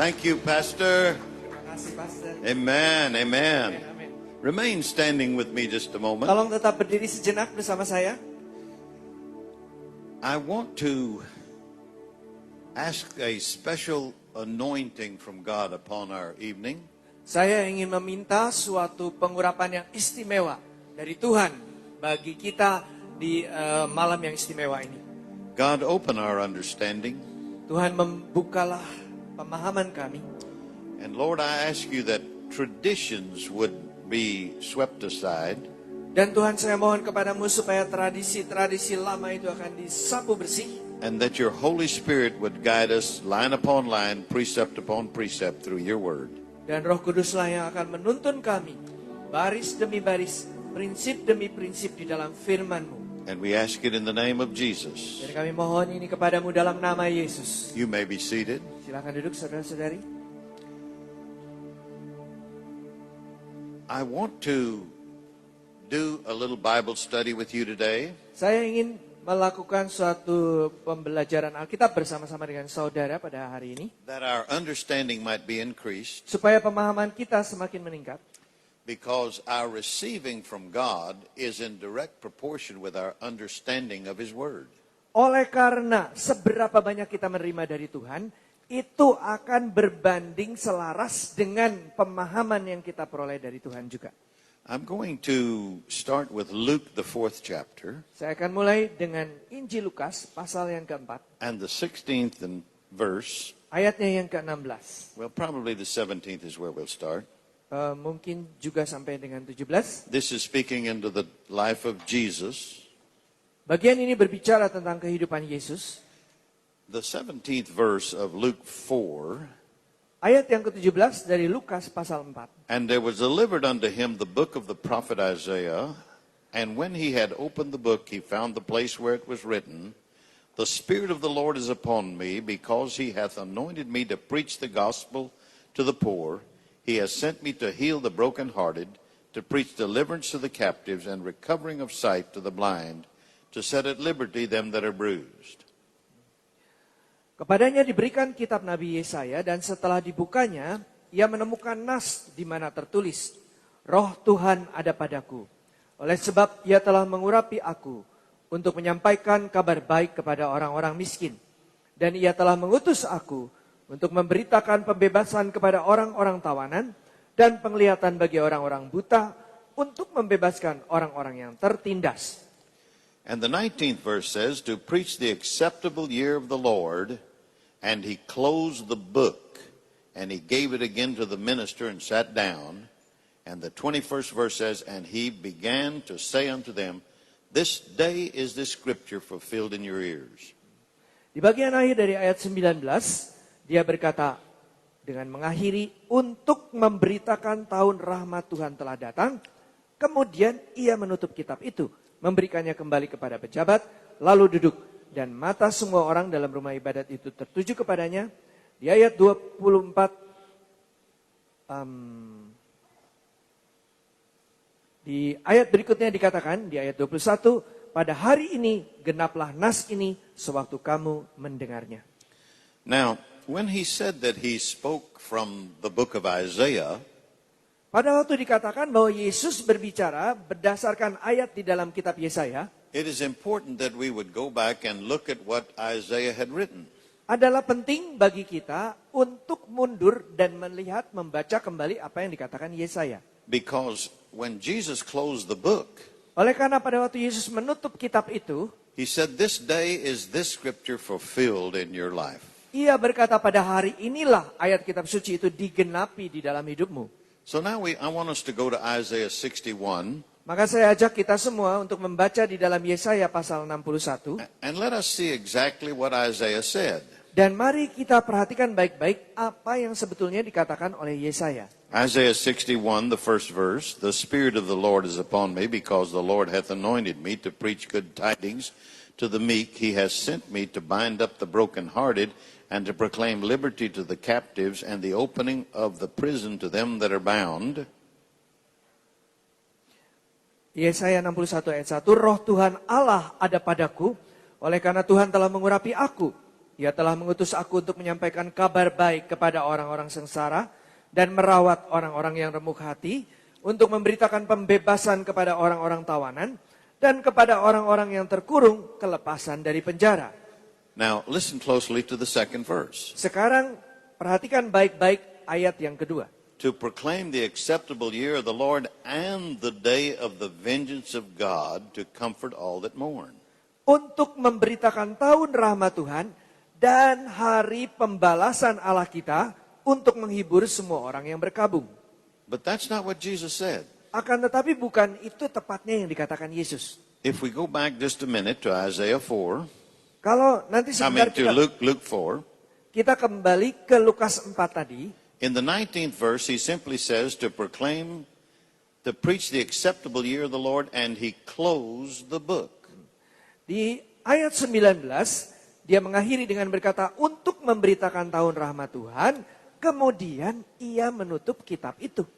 Thank you, Pastor. Terima kasih, Pastor. Amen, amen. Amin. Remain standing with me just a moment. Tolong tetap berdiri sejenak bersama saya. I want to ask a special anointing from God upon our evening. Saya ingin meminta suatu pengurapan yang istimewa dari Tuhan bagi kita di malam yang istimewa ini. God, open our understanding. Tuhan membukalah pemahaman kami. And Lord, I ask you that traditions would be swept aside. Dan Tuhan, saya mohon kepadamu supaya tradisi-tradisi lama itu akan disapu bersih. And that your Holy Spirit would guide us line upon line, precept upon precept through your word. Dan Roh Kuduslah yang akan menuntun kami, baris demi baris, prinsip demi prinsip di dalam firman-Mu. And we ask it in the name of Jesus. Dan kami mohon ini kepadamu dalam nama Yesus. You may be seated. Silakan duduk, saudara-saudari. I want to do a little Bible study with you today. Saya ingin melakukan suatu pembelajaran Alkitab bersama-sama dengan saudara pada hari ini. That our understanding might be increased. Supaya pemahaman kita semakin meningkat. Because our receiving from God is in direct proportion with our understanding of His Word. Oleh karena seberapa banyak kita menerima dari Tuhan, itu akan berbanding selaras dengan pemahaman yang kita peroleh dari Tuhan juga. I'm going to start with Luke, the 4th chapter. Saya akan mulai dengan Injil Lukas, pasal yang keempat. And the 16th verse. Ayatnya yang ke-16. Well, probably the 17th is where we'll start. Mungkin juga sampai dengan 17. This is speaking into the life of Jesus. Bagian ini berbicara tentang kehidupan Yesus. The 17th verse of Luke 4. Ayat yang ke-17 dari Lukas pasal 4. And there was delivered unto him the book of the prophet Isaiah. And when he had opened the book, he found the place where it was written, The Spirit of the Lord is upon me, because he hath anointed me to preach the gospel to the poor. He has sent me to heal the brokenhearted, to preach deliverance to the captives, and recovering of sight to the blind, to set at liberty them that are bruised. Kepadanya diberikan kitab Nabi Yesaya, dan setelah dibukanya, ia menemukan nas di mana tertulis, Roh Tuhan ada padaku. Oleh sebab ia telah mengurapi aku untuk menyampaikan kabar baik kepada orang-orang miskin. Dan ia telah mengutus aku untuk memberitakan pembebasan kepada orang-orang tawanan dan penglihatan bagi orang-orang buta, untuk membebaskan orang-orang yang tertindas. And the 19th verse says, To preach the acceptable year of the Lord. And he closed the book, and he gave it again to the minister, and sat down. And the 21st verse says, And he began to say unto them, This day is this scripture fulfilled in your ears. Di bagian akhir dari ayat 19, dia berkata, dengan mengakhiri untuk memberitakan tahun rahmat Tuhan telah datang. Kemudian ia menutup kitab itu, memberikannya kembali kepada pejabat, lalu duduk. Dan mata semua orang dalam rumah ibadat itu tertuju kepadanya. Di ayat 24, di ayat berikutnya dikatakan, di ayat 21, pada hari ini genaplah nas ini sewaktu kamu mendengarnya. Now, when he said that he spoke from the book of Isaiah, pada waktu dikatakan bahwa Yesus berbicara berdasarkan ayat di dalam kitab Yesaya, it is important that we would go back and look at what Isaiah had written. adalah penting bagi kita untuk mundur dan melihat, membaca kembali apa yang dikatakan Yesaya. Because when Jesus closed the book, Oleh karena pada waktu Yesus menutup kitab itu, he said, This day is this scripture fulfilled in your life. ia berkata pada hari inilah ayat kitab suci itu digenapi di dalam hidupmu. So now I want us to go to Isaiah 61. Maka saya ajak kita semua untuk membaca di dalam Yesaya pasal 61. And let us see exactly what Isaiah said. Dan mari kita perhatikan baik-baik apa yang sebetulnya dikatakan oleh Yesaya. Isaiah 61, the first verse, The Spirit of the Lord is upon me, because the Lord hath anointed me to preach good tidings to the meek. He has sent me to bind up the brokenhearted, and to proclaim liberty to the captives, and the opening of the prison to them that are bound. Yesaya 61 ayat 1, Roh Tuhan Allah ada padaku, oleh karena Tuhan telah mengurapi aku. Ia telah mengutus aku untuk menyampaikan kabar baik kepada orang-orang sengsara dan merawat orang-orang yang remuk hati, untuk memberitakan pembebasan kepada orang-orang tawanan dan kepada orang-orang yang terkurung kelepasan dari penjara. Now, listen closely to the second verse. Sekarang perhatikan baik-baik ayat yang kedua. To proclaim the acceptable year of the Lord and the day of the vengeance of God, to comfort all that mourn. Untuk memberitakan tahun rahmat Tuhan dan hari pembalasan Allah kita, untuk menghibur semua orang yang berkabung. But that's not what Jesus said. Akan tetapi bukan itu tepatnya yang dikatakan Yesus. If we go back just a minute to Isaiah 4, Kalau nanti sebentar to Luke 4, kita kembali ke Lukas 4 tadi. in the 19th verse, he simply says to proclaim, to preach the acceptable year of the Lord, and he closed the book. Di ayat 19, dia mengakhiri dengan berkata, untuk memberitakan tahun rahmat Tuhan, kemudian ia menutup kitab itu.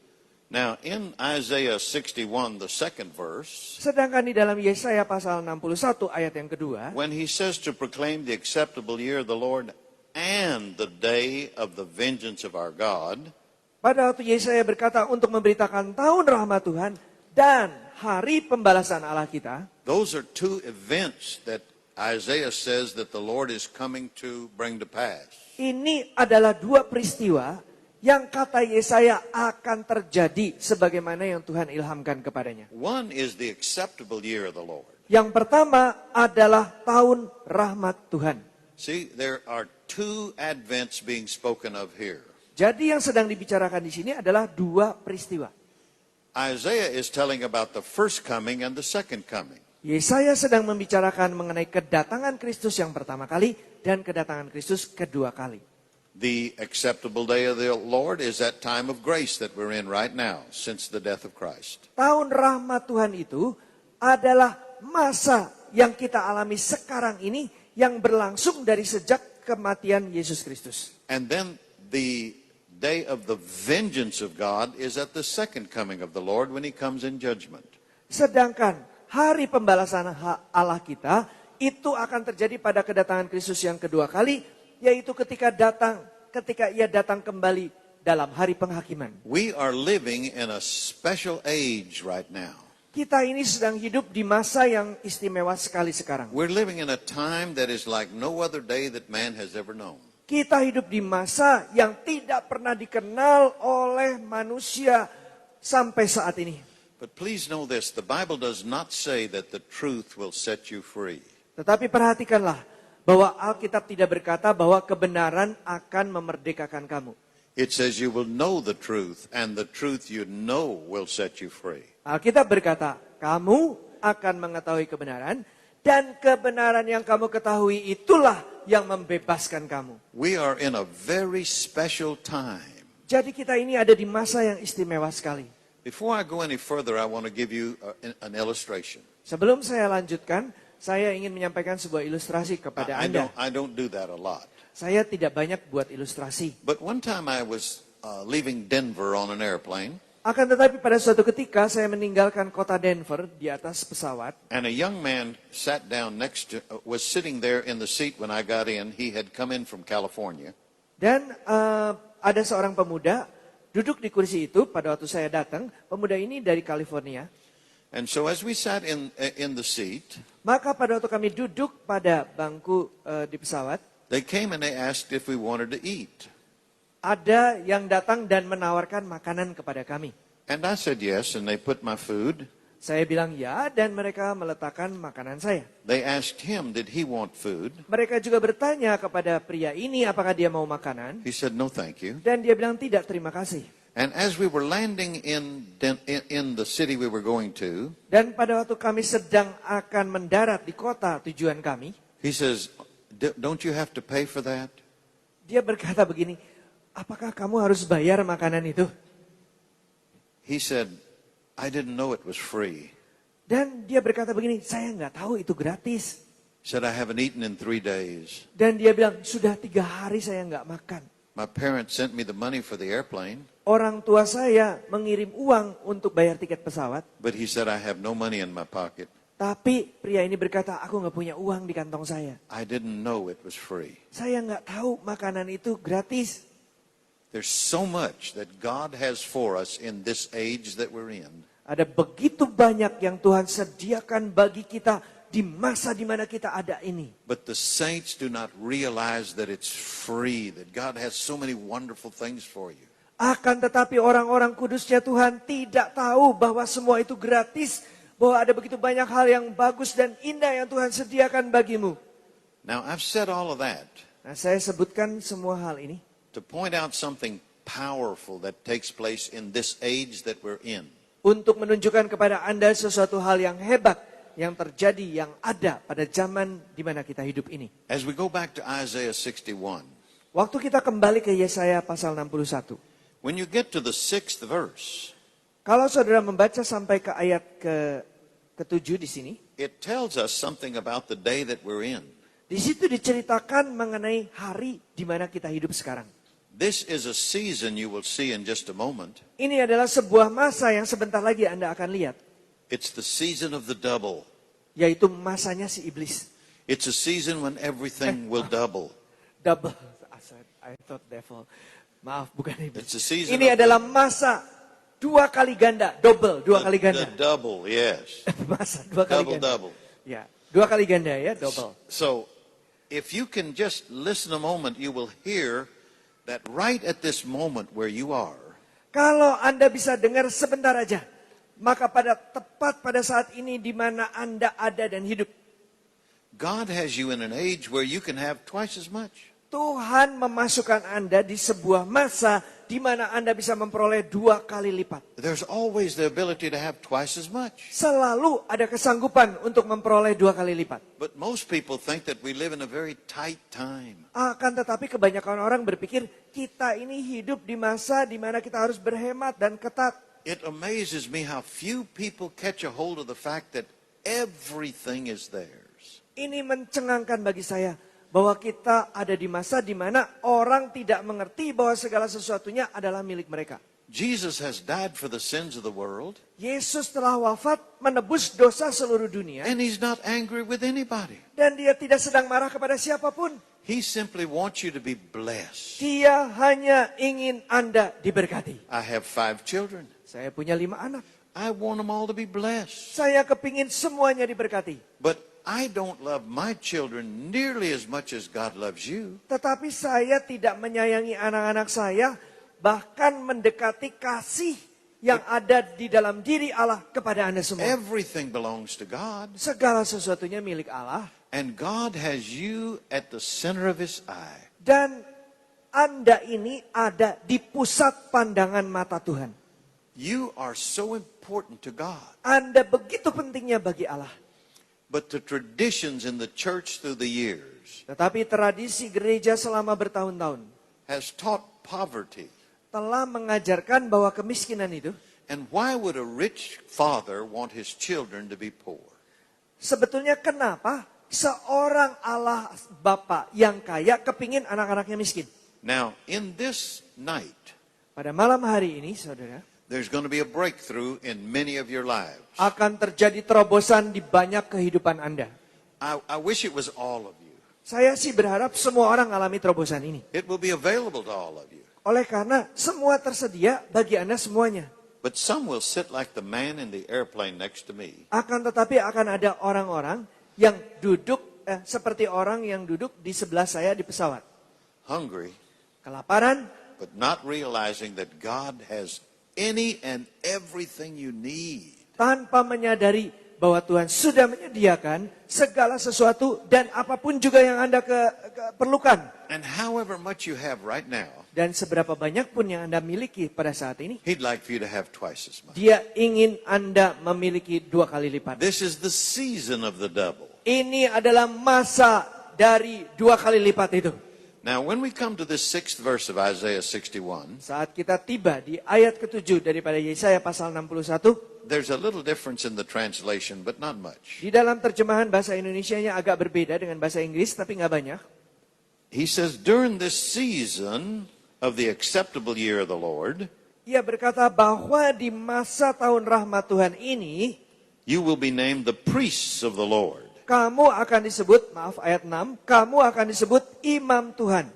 Now, in Isaiah 61, the second verse, Sedangkan di dalam Yesaya pasal 61 ayat yang kedua, when he says to proclaim the acceptable year of the Lord and the day of the vengeance of our God, pada waktu Yesaya berkata untuk memberitakan tahun rahmat Tuhan dan hari pembalasan Allah kita, those are two events that Isaiah says that the Lord is coming to bring to pass. ini adalah dua peristiwa yang kata Yesaya akan terjadi sebagaimana yang Tuhan ilhamkan kepadanya. One is the acceptable year of the Lord. Yang pertama adalah tahun rahmat Tuhan. See, there are two advents being spoken of here. Jadi yang sedang dibicarakan di sini adalah dua peristiwa. Isaiah is telling about the first coming and the second coming. Yesaya sedang membicarakan mengenai kedatangan Kristus yang pertama kali dan kedatangan Kristus kedua kali. The acceptable day of the Lord is that time of grace that we're in right now, since the death of Christ. Tahun rahmat Tuhan itu adalah masa yang kita alami sekarang ini yang berlangsung dari sejak kematian Yesus Kristus. And then the day of the vengeance of God is at the second coming of the Lord when he comes in judgment. Sedangkan hari pembalasan Allah kita itu akan terjadi pada kedatangan Kristus yang kedua kali, yaitu ketika ia datang kembali dalam hari penghakiman. We are living in a special age right now. Kita ini sedang hidup di masa yang istimewa sekali sekarang. We're living in a time that is like no other day that man has ever known. Kita hidup di masa yang tidak pernah dikenal oleh manusia sampai saat ini. But please know this, the Bible does not say that the truth will set you free. Tetapi perhatikanlah bahwa Alkitab tidak berkata bahwa kebenaran akan memerdekakan kamu. It says you will know the truth, and the truth you know will set you free. Alkitab berkata, kamu akan mengetahui kebenaran, dan kebenaran yang kamu ketahui itulah yang membebaskan kamu. We are in a very special time. Jadi kita ini ada di masa yang istimewa sekali. Before I go any further, I want to give you an illustration. Sebelum saya lanjutkan, saya ingin menyampaikan sebuah ilustrasi kepada Anda. I don't do that a lot. Saya tidak banyak buat ilustrasi. But one time I was leaving Denver on an airplane, Akan tetapi pada suatu ketika saya meninggalkan kota Denver di atas pesawat. and a young man sat down was sitting there in the seat when I got in. He had come in from California. Dan ada seorang pemuda duduk di kursi itu pada waktu saya datang. Pemuda ini dari California. And so as we sat in the seat, Maka pada waktu kami duduk pada bangku di pesawat, they came and they asked if we wanted to eat. ada yang datang dan menawarkan makanan kepada kami. And I said yes, and they put my food. Saya bilang ya, dan mereka meletakkan makanan saya. They asked him, did he want food? Mereka juga bertanya kepada pria ini apakah dia mau makanan. He said, no, thank you. Dan dia bilang tidak, terima kasih. And as we were landing in the city we were going to, Dan pada waktu kami sedang akan mendarat di kota tujuan kami, he says, don't you have to pay for that? dia berkata begini, apakah kamu harus bayar makanan itu? He said, I didn't know it was free. Dan dia berkata begini, saya nggak tahu itu gratis. He said, I haven't eaten in 3 days. Dan dia bilang, sudah 3 hari saya nggak makan. My parents sent me the money for the airplane, Orang tua saya mengirim uang untuk bayar tiket pesawat. but he said, I have no money in my pocket. Tapi pria ini berkata, aku nggak punya uang di kantong saya. I didn't know it was free. Saya nggak tahu makanan itu gratis. There's so much that God has for us in this age that we're in. Ada begitu banyak yang Tuhan sediakan bagi kita di masa di mana kita ada ini. But the saints do not realize that it's free, that God has so many wonderful things for you. Akan tetapi orang-orang kudusnya Tuhan tidak tahu bahwa semua itu gratis. Bahwa ada begitu banyak hal yang bagus dan indah yang Tuhan sediakan bagimu. Now, I've said all of that Nah, saya sebutkan semua hal ini to point out something powerful that takes place in this age that we're in. untuk menunjukkan kepada Anda sesuatu hal yang hebat yang terjadi, yang ada pada zaman di mana kita hidup ini. As we go back to Isaiah 61, Waktu kita kembali ke Yesaya pasal 61. when you get to the 6th verse, Kalau saudara membaca sampai ke ayat ke-7 di sini, it tells us something about the day that we're in. di situ diceritakan mengenai hari di mana kita hidup sekarang. This is a season you will see in just a moment. Ini adalah sebuah masa yang sebentar lagi Anda akan lihat, It's the season of the double. yaitu masanya si iblis. It's a season when everything will double. Double. I thought devil. Maaf, bukan iblis. It's a season Ini of adalah masa dua kali ganda, double, dua kali the ganda. double, yes. Masa dua kali Double, ganda. double. Ya, dua kali ganda ya, double. So, if you can just listen a moment, you will hear that right at this moment where you are, Kalau Anda bisa dengar sebentar aja, maka tepat pada saat ini di mana Anda ada dan hidup, God has you in an age where you can have twice as much. Tuhan memasukkan Anda di sebuah masa di mana Anda bisa memperoleh dua kali lipat. There's always the ability to have twice as much. Selalu ada kesanggupan untuk memperoleh dua kali lipat. But most people think that we live in a very tight time. Akan tetapi kebanyakan orang berpikir kita ini hidup di masa di mana kita harus berhemat dan ketat. It amazes me how few people catch a hold of the fact that everything is theirs. Ini mencengangkan bagi saya bahwa kita ada di masa di mana orang tidak mengerti bahwa segala sesuatunya adalah milik mereka. Jesus has died for the sins of the world, Yesus telah wafat menebus dosa seluruh dunia. and he's not angry with anybody. Dan dia tidak sedang marah kepada siapapun. He simply wants you to be blessed. Dia hanya ingin Anda diberkati. I have 5 children. Saya punya 5 anak. I want them all to be blessed. Saya kepingin semuanya diberkati. But I don't love my children nearly as much as God loves you. Tetapi saya tidak menyayangi anak-anak saya, bahkan mendekati kasih yang ada di dalam diri Allah kepada Anda semua. Everything belongs to God. Segala sesuatunya milik Allah. And God has you at the center of his eye. Dan Anda ini ada di pusat pandangan mata Tuhan. You are so important to God. Anda begitu pentingnya bagi Allah. But the traditions in the church through the years Tetapi tradisi gereja selama bertahun-tahun has taught poverty. telah mengajarkan bahwa kemiskinan itu, And why would a rich father want his children to be poor? sebetulnya kenapa seorang Allah Bapa yang kaya kepingin anak-anaknya miskin? Now, in this night, Pada malam hari ini, saudara, there's going to be a breakthrough in many of your lives. akan terjadi terobosan di banyak kehidupan Anda. I wish it was all of you. Saya sih berharap semua orang alami terobosan ini. It will be available to all of you. Oleh karena semua tersedia bagi Anda semuanya. But some will sit like the man in the airplane next to me. Akan tetapi akan ada orang-orang yang duduk seperti orang yang duduk di sebelah saya di pesawat. Hungry, Kelaparan, but not realizing that God has any and everything you need. tanpa menyadari bahwa Tuhan sudah menyediakan segala sesuatu dan apapun juga yang Anda perlukan. And however much you have right now, Dan seberapa banyak pun yang Anda miliki pada saat ini, he'd like for you to have twice as much. Dia ingin Anda memiliki 2 kali lipat. This is the season of the double. Ini adalah masa dari 2 kali lipat itu. Now, when we come to this 6th verse of Isaiah 61, Saat kita tiba di ayat ke-7 daripada Yesaya pasal 61, there's a little difference in the translation, but not much. di dalam terjemahan bahasa Indonesianya agak berbeda dengan bahasa Inggris, tapi nggak banyak. He says, during this season of the acceptable year of the Lord, Ia berkata bahwa di masa tahun rahmat Tuhan ini, You will be named the priests of the Lord. Kamu akan disebut, maaf ayat 6, kamu akan disebut imam Tuhan.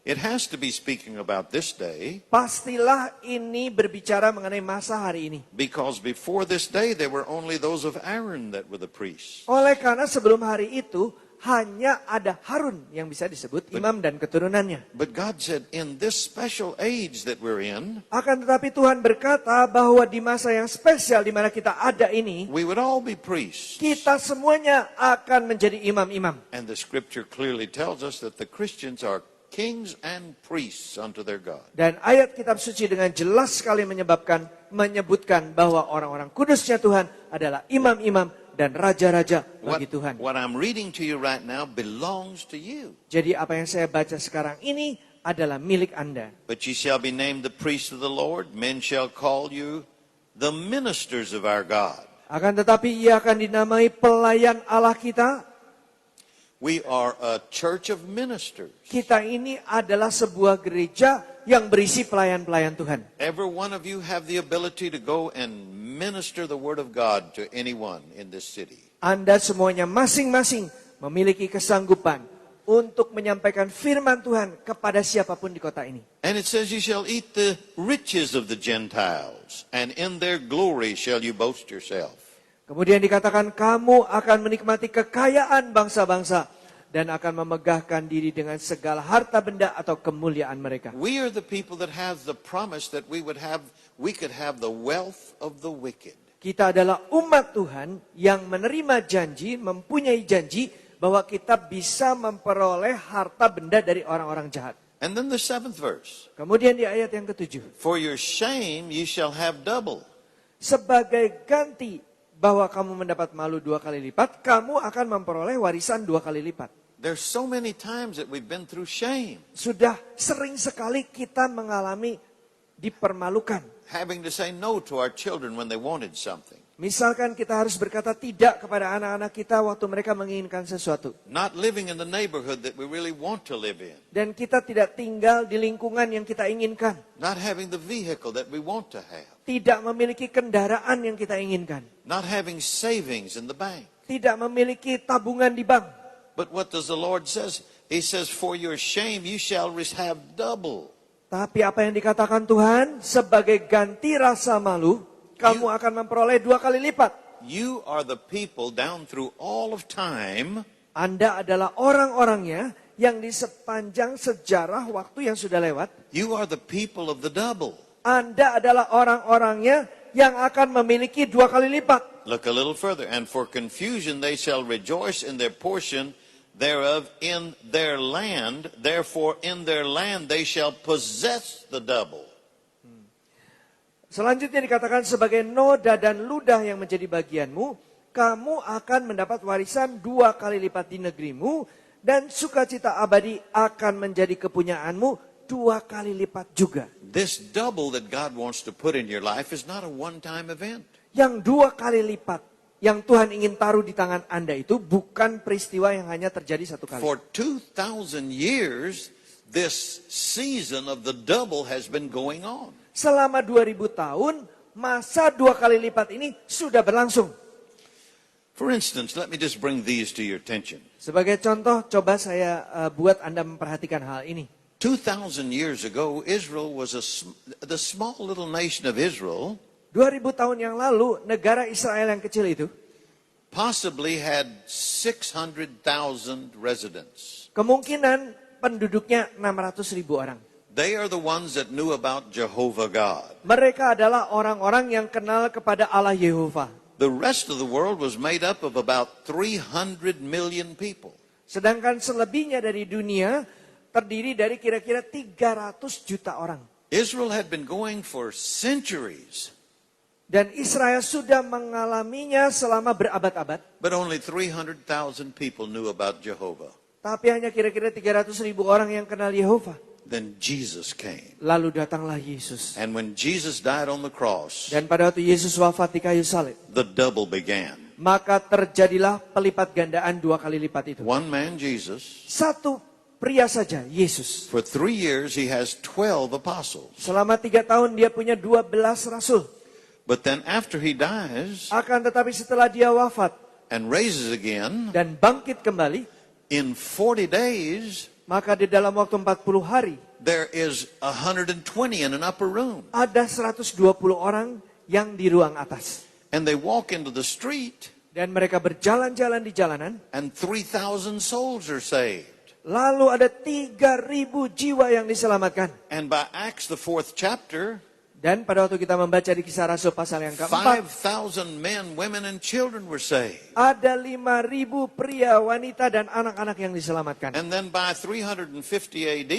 It has to be speaking about this day, Pastilah ini berbicara mengenai masa hari ini. because before this day there were only those of Aaron that were the priests. Oleh karena sebelum hari itu, hanya ada Harun yang bisa disebut imam dan keturunannya. But God said, in this special age that we're in, Akan tetapi Tuhan berkata bahwa di masa yang spesial di mana kita ada ini, we would all be priests. kita semuanya akan menjadi imam-imam. And the scripture clearly tells us that the Christians are kings and priests unto their God. Dan ayat kitab suci dengan jelas sekali menyebutkan bahwa orang-orang kudusnya Tuhan adalah imam-imam dan raja-raja bagi Tuhan. What I'm reading to you right now belongs to you. Jadi apa yang saya baca sekarang ini adalah milik Anda. But ye shall be named the priests of the Lord. Men shall call you the ministers of our God. Akan tetapi ia akan dinamai pelayan Allah kita. We are a church of ministers. Kita ini adalah sebuah gereja yang berisi pelayan-pelayan Tuhan. Every one of you have the ability to go and minister the word of God to anyone in this city. Anda semuanya masing-masing memiliki kesanggupan untuk menyampaikan firman Tuhan kepada siapapun di kota ini. And it says, you shall eat the riches of the Gentiles, and in their glory shall you boast yourself. Kemudian dikatakan kamu akan menikmati kekayaan bangsa-bangsa dan akan memegahkan diri dengan segala harta benda atau kemuliaan mereka. We are the people that have the promise that we could have the wealth of the wicked. Kita adalah umat Tuhan yang menerima janji, mempunyai janji bahwa kita bisa memperoleh harta benda dari orang-orang jahat. And then the 7th verse. Kemudian di ayat yang ke-7. For your shame you shall have double. Sebagai ganti bahwa kamu mendapat malu 2 kali lipat, kamu akan memperoleh warisan 2 kali lipat. There's so many times that we've been through shame. Sudah sering sekali kita mengalami dipermalukan. Having to say no to our children when they wanted something. Misalkan kita harus berkata tidak kepada anak-anak kita waktu mereka menginginkan sesuatu. Not living in the neighborhood that we really want to live in. Dan kita tidak tinggal di lingkungan yang kita inginkan. Not having the vehicle that we want to have. Tidak memiliki kendaraan yang kita inginkan. Not having savings in the bank. Tidak memiliki tabungan di bank. But what does the Lord says? He says, for your shame you shall have double. Tapi apa yang dikatakan Tuhan? Sebagai ganti rasa malu, kamu akan memperoleh 2 kali lipat. You are the people down through all of time. Anda adalah orang-orangnya yang di sepanjang sejarah waktu yang sudah lewat. You are the people of the double. Anda adalah orang-orangnya yang akan memiliki 2 kali lipat. Look a little further. And for confusion they shall rejoice in their portion thereof in their land. Therefore in their land they shall possess the double. Selanjutnya dikatakan sebagai noda dan ludah yang menjadi bagianmu, kamu akan mendapat warisan 2 kali lipat di negerimu, dan sukacita abadi akan menjadi kepunyaanmu 2 kali lipat juga. This double that God wants to put in your life is not a one-time event. Yang 2 kali lipat yang Tuhan ingin taruh di tangan Anda itu bukan peristiwa yang hanya terjadi 1 kali. For 2,000 years, this season of the double has been going on. Selama 2000 tahun, masa 2 kali lipat ini sudah berlangsung. For instance, let me just bring these to your attention. Sebagai contoh, coba saya buat Anda memperhatikan hal ini. 2,000 years ago, Israel was the small little nation of Israel 2000 tahun yang lalu, negara Israel yang kecil itu possibly had 600,000 residents. kemungkinan penduduknya 600.000 orang. They are the ones that knew about Jehovah God. Mereka adalah orang-orang yang kenal kepada Allah Yehova. The rest of the world was made up of about 300 million people. Sedangkan selebihnya dari dunia terdiri dari kira-kira 300 juta orang. Israel had been going for centuries. Dan Israel sudah mengalaminya selama berabad-abad. But only 300,000 people knew about Jehovah. Tapi hanya kira-kira 300.000 orang yang kenal Yehova. Then Jesus came. Lalu datanglah Yesus. And when Jesus died on the cross, Dan pada waktu Yesus wafat di kayu salib, the double began. maka terjadilah pelipat gandaan 2 kali lipat itu. One man, Jesus, Satu pria saja, Yesus. for 3 years he has 12 apostles. Selama 3 tahun dia punya 12 rasul. But then after he dies Akan tetapi setelah dia wafat and raises again, dan bangkit kembali, in 40 days, maka di dalam waktu 40 hari, there is 120 in an upper room. ada 120 orang yang di ruang atas. And they walk into the street, Dan mereka berjalan-jalan di jalanan, and 3,000 souls are saved. lalu ada 3.000 jiwa yang diselamatkan. And by Acts, the 4th chapter, Dan pada waktu kita membaca di Kisah Rasul pasal yang keempat, 5,000 men, women, and children were saved. ada 5.000 pria, wanita, dan anak-anak yang diselamatkan. And then by 350 AD,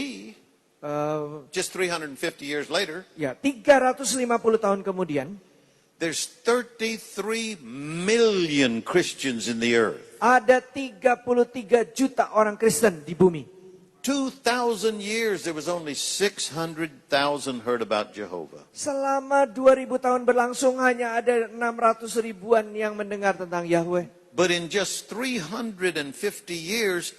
just 350 years later, Ya, 350 tahun kemudian, there's 33 million Christians in the earth. ada 33 juta orang Kristen di bumi. 2,000 years, there was only 600,000 heard about Jehovah. Selama 2000 tahun berlangsung hanya ada 600 ribuan yang mendengar tentang Yahweh. But in just 350 years,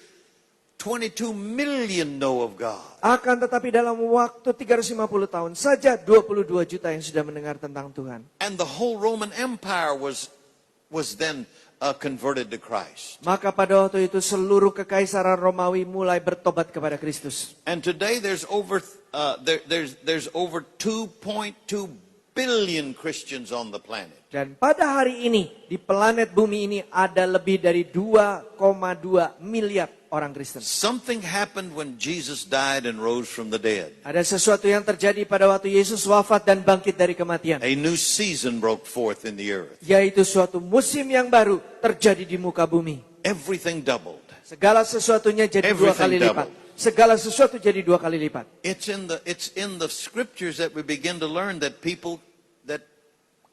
22 million know of God. Akan tetapi dalam waktu 350 tahun saja 22 juta yang sudah mendengar tentang Tuhan. And the whole Roman Empire was then converted to Christ. Maka pada waktu itu seluruh kekaisaran Romawi mulai bertobat kepada Kristus. And today there's over 2.2 billion Christians on the planet. Dan pada hari ini di planet bumi ini ada lebih dari 2,2 miliar orang Kristen. Something happened when Jesus died and rose from the dead. Ada sesuatu yang terjadi pada waktu Yesus wafat dan bangkit dari kematian. A new season broke forth in the earth. Yaitu suatu musim yang baru terjadi di muka bumi. Everything doubled. Segala sesuatunya jadi dua kali Everything lipat. Segala sesuatu jadi 2 kali lipat. It's in the scriptures that we begin to learn that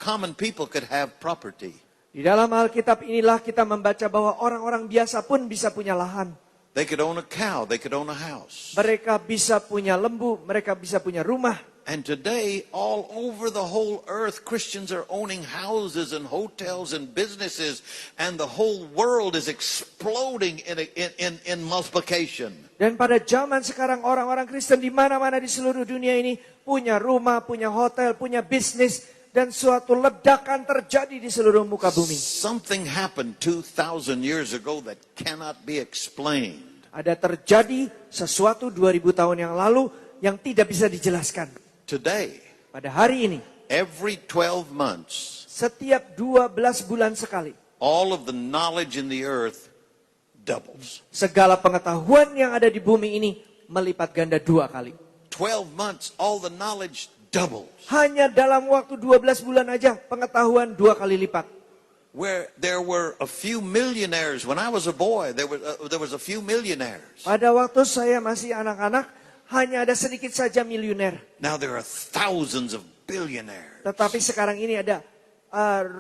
common people could have property. Di dalam Alkitab inilah kita membaca bahwa orang-orang biasa pun bisa punya lahan. They could own a cow, they could own a house. Mereka bisa punya lembu, mereka bisa punya rumah. And today, all over the whole earth, Christians are owning houses and hotels and businesses, and the whole world is exploding in multiplication. Dan pada zaman sekarang orang-orang Kristen di mana-mana di seluruh dunia ini punya rumah, punya hotel, punya bisnis, dan suatu ledakan terjadi di seluruh muka bumi. Something happened 2,000 years ago that cannot be explained. Ada terjadi sesuatu 2000 tahun yang lalu yang tidak bisa dijelaskan. Today, Pada hari ini, every 12 months, setiap 12 bulan sekali, all of the knowledge in the earth doubles. segala pengetahuan yang ada di bumi ini melipat ganda 2 kali. 12 months, all the knowledge doubles. Hanya dalam waktu 12 bulan aja pengetahuan 2 kali lipat. Where there were a few millionaires, when I was a boy, there was a few millionaires. Pada waktu saya masih anak-anak, hanya ada sedikit saja miliuner. Now there are thousands of billionaires. Tetapi sekarang ini ada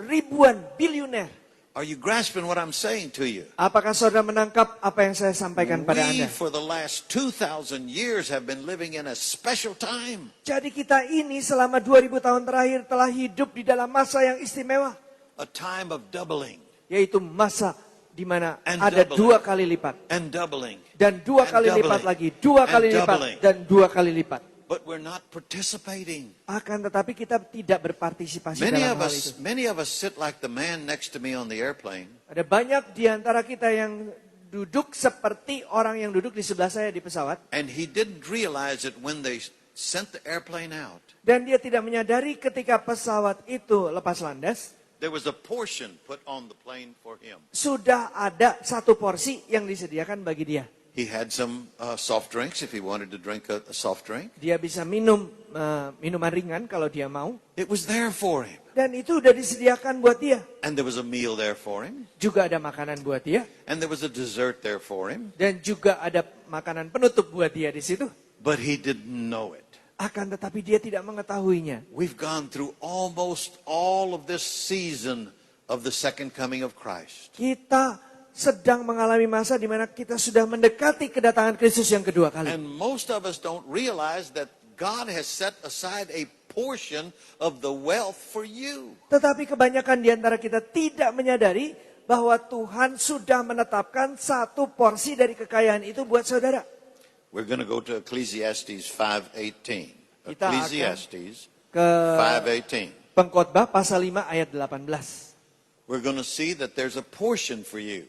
ribuan biliuner. Are you grasping what I'm saying to you? Apakah saudara menangkap apa yang saya sampaikan pada We, Anda? for the last 2,000 years, have been living in a special time. Jadi kita ini selama 2000 tahun terakhir telah hidup di dalam masa yang istimewa. A time of doubling Yaitu masa di mana And ada doubling. 2 kali lipat. and doubling. Dan 2 kali And lipat doubling. lagi. 2 kali And lipat. doubling. Dan 2 kali lipat. But we're not participating. Akan tetapi kita tidak berpartisipasi dalam hal itu. Many of us sit like the man next to me on the airplane. Ada banyak di antara kita yang duduk seperti orang yang duduk di sebelah saya di pesawat. And he didn't realize it when they sent the airplane out. Dan dia tidak menyadari ketika pesawat itu lepas landas. There was a portion put on the plane for him. Sudah ada satu porsi yang disediakan bagi dia. He had some soft drinks if he wanted to drink a soft drink. Dia bisa minum minuman ringan kalau dia mau. It was there for him. Dan itu udah disediakan buat dia. And there was a meal there for him. Juga ada makanan buat dia. And there was a dessert there for him. Dan juga ada makanan penutup buat dia di situ. But he didn't know it. Akan tetapi dia tidak mengetahuinya. We've gone through almost all of this season of the second coming of Christ. Kita sedang mengalami masa di mana kita sudah mendekati kedatangan Kristus yang kedua kali. And most of us don't realize that God has set aside a portion of the wealth for you. Tetapi kebanyakan di antara kita tidak menyadari bahwa Tuhan sudah menetapkan satu porsi dari kekayaan itu buat saudara. We're going to go to Ecclesiastes 5:18. Kita akan Ecclesiastes ke 5:18. Pengkhotbah pasal 5 ayat 18. We're going to see that there's a portion for you.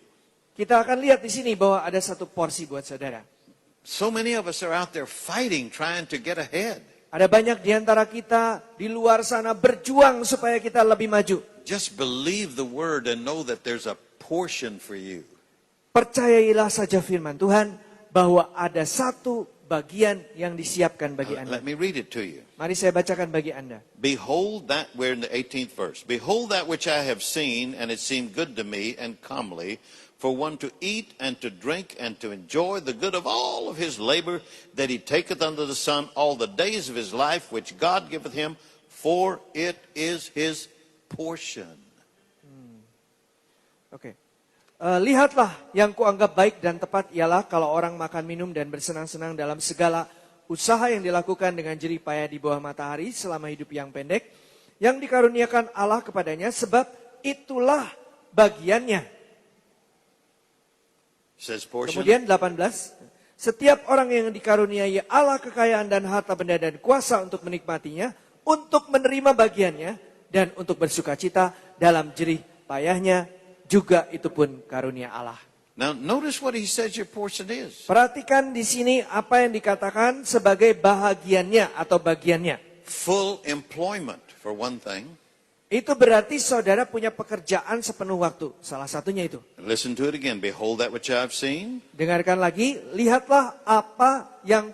Kita akan lihat di sini bahwa ada satu porsi buat saudara. So many of us are out there fighting, trying to get ahead. Ada banyak di antara kita di luar sana berjuang supaya kita lebih maju. Just believe the word and know that there's a portion for you. Percayailah saja firman Tuhan bahwa ada satu bagian yang disiapkan bagi Anda. Let me read it to you. Mari saya bacakan bagi Anda. Behold that, we're in the 18th verse. Behold that which I have seen, and it seemed good to me and comely, for one to eat and to drink and to enjoy the good of all of his labor that he taketh under the sun all the days of his life, which God giveth him, for it is his portion. Oke. Lihatlah yang kuanggap baik dan tepat ialah kalau orang makan minum dan bersenang-senang dalam segala usaha yang dilakukan dengan jerih payah di bawah matahari selama hidup yang pendek, yang dikaruniakan Allah kepadanya, sebab itulah bagiannya. Says portion. Kemudian 18, setiap orang yang dikaruniai Allah kekayaan dan harta benda dan kuasa untuk menikmatinya, untuk menerima bagiannya, dan untuk bersukacita dalam jerih payahnya, juga itu pun karunia Allah. Now notice what he says your portion is. Perhatikan di sini apa yang dikatakan sebagai bahagiannya atau bagiannya. Full employment for one thing. Itu berarti saudara punya pekerjaan sepenuh waktu. Salah satunya itu. Listen to it again. Behold that which I've seen. Dengarkan lagi, lihatlah apa yang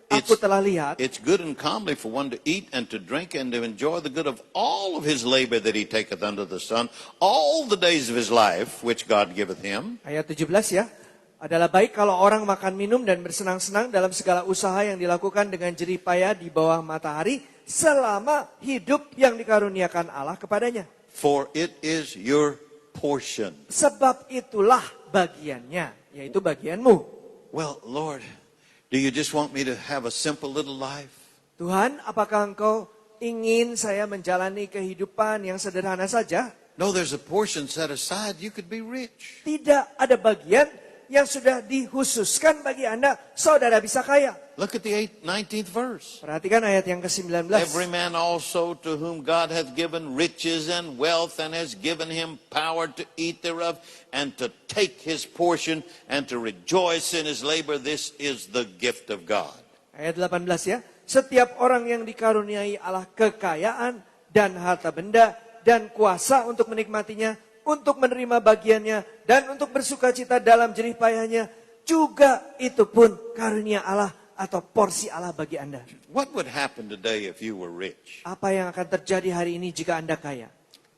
aku telah lihat. It's good and comely for one to eat and to drink and to enjoy the good of all of his labor that he taketh under the sun, all the days of his life, which God giveth him. Ayat 17 ya. Adalah baik kalau orang makan minum dan bersenang-senang dalam segala usaha yang dilakukan dengan jerih payah di bawah matahari selama hidup yang dikaruniakan Allah kepadanya. For it is your portion. Sebab itulah bagiannya, yaitu bagianmu. Well, Lord, do you just want me to have a simple little life? Tuhan, apakah engkau ingin saya menjalani kehidupan yang sederhana saja? No, there's a portion set aside. You could be rich. Tidak, ada bagian yang sudah dikhususkan bagi Anda, saudara bisa kaya. Look at the 19th verse. Perhatikan ayat yang ke-19. Every man also to whom God hath given riches and wealth, and has given him power to eat thereof, and to take his portion, and to rejoice in his labor, this is the gift of God. Ayat 18 ya. Setiap orang yang dikaruniai Allah kekayaan dan harta benda dan kuasa untuk menikmatinya, untuk menerima bagiannya, dan untuk bersukacita dalam jerih payahnya, juga itu pun karunia Allah atau porsi Allah bagi Anda. What would happen today if you were rich? Apa yang akan terjadi hari ini jika Anda kaya?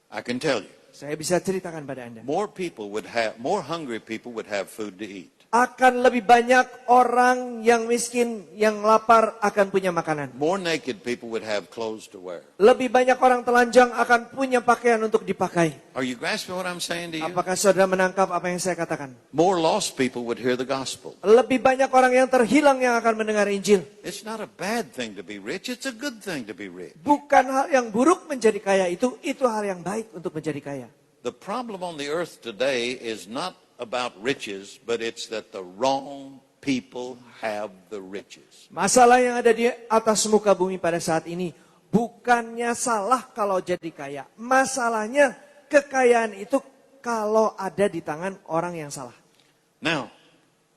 I can tell you. Saya bisa ceritakan pada Anda. More hungry people would have food to eat. Akan lebih banyak orang yang miskin, yang lapar akan punya makanan. More naked people would have clothes to wear. Lebih banyak orang telanjang akan punya pakaian untuk dipakai. Are you grasping what I'm saying to you? Apakah saudara menangkap apa yang saya katakan? More lost people would hear the gospel. Lebih banyak orang yang terhilang yang akan mendengar Injil. It's not a bad thing to be rich. It's a good thing to be rich. Bukan hal yang buruk menjadi kaya itu hal yang baik untuk menjadi kaya. The problem on the earth today is not about riches, but it's that the wrong people have the riches. Masalah yang ada di atas muka bumi pada saat ini bukannya salah kalau jadi kaya. Masalahnya kekayaan itu kalau ada di tangan orang yang salah. Now,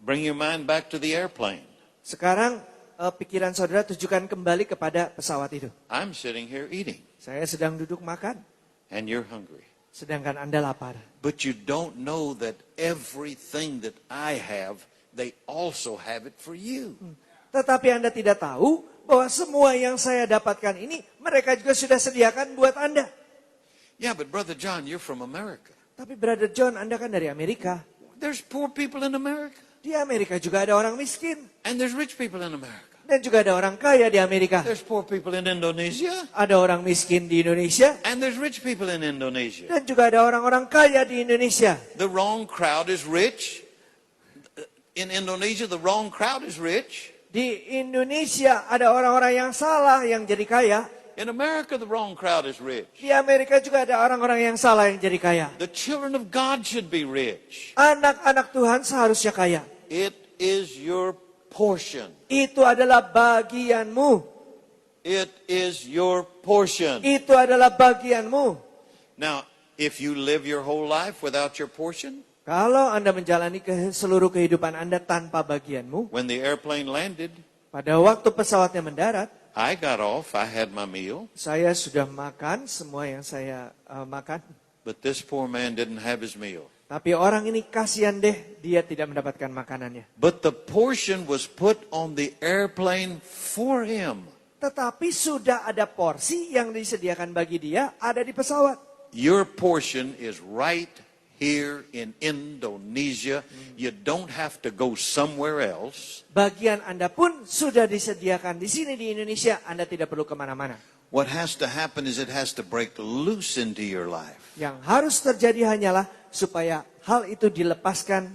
bring your mind back to the airplane. Sekarang pikiran saudara tujukan kembali kepada pesawat itu. I'm sitting here eating, Saya sedang duduk makan, and you're hungry. sedangkan Anda lapar. But you don't know that everything that I have, they also have it for you. Tetapi Anda tidak tahu bahwa semua yang saya dapatkan ini mereka juga sudah sediakan buat Anda. Yeah, but Brother John, you're from America. Tapi Brother John, Anda kan dari Amerika. There's poor people in America. Di Amerika juga ada orang miskin. And there's rich people in America. Dan juga ada orang kaya di Amerika. There's poor people in Indonesia. Ada orang miskin di Indonesia. And there's rich people in Indonesia. Dan juga ada orang-orang kaya di Indonesia. The wrong crowd is rich. In Indonesia, the wrong crowd is rich. Di Indonesia ada orang-orang yang salah yang jadi kaya. In America, the wrong crowd is rich. Di Amerika juga ada orang-orang yang salah yang jadi kaya. The children of God should be rich. Anak-anak Tuhan seharusnya kaya. It is your portion. Itu adalah bagianmu. It is your portion. Itu adalah bagianmu. Now, if you live your whole life without your portion, Kalau Anda menjalani seluruh kehidupan Anda tanpa bagianmu, when the airplane landed, pada waktu pesawatnya mendarat, I got off, I had my meal, saya sudah makan semua yang saya makan. but this poor man didn't have his meal. Tapi orang ini kasihan deh, dia tidak mendapatkan makanannya. But the portion was put on the airplane for him. Tetapi sudah ada porsi yang disediakan bagi dia, ada di pesawat. Your portion is right here in Indonesia. You don't have to go somewhere else. Bagian Anda pun sudah disediakan di sini di Indonesia, Anda tidak perlu kemana-mana. What has to happen is it has to break loose into your life. Yang harus terjadi hanyalah supaya hal itu dilepaskan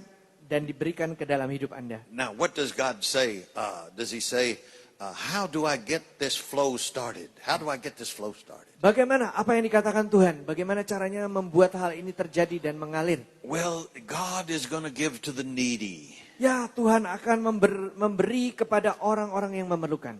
dan diberikan ke dalam hidup Anda. Now, what does God say? Does he say, how do I get this flow started? How do I get this flow started? Bagaimana? Apa yang dikatakan Tuhan? Bagaimana caranya membuat hal ini terjadi dan mengalir? Well, God is going to give to the needy. Ya, Tuhan akan memberi kepada orang-orang yang memerlukan.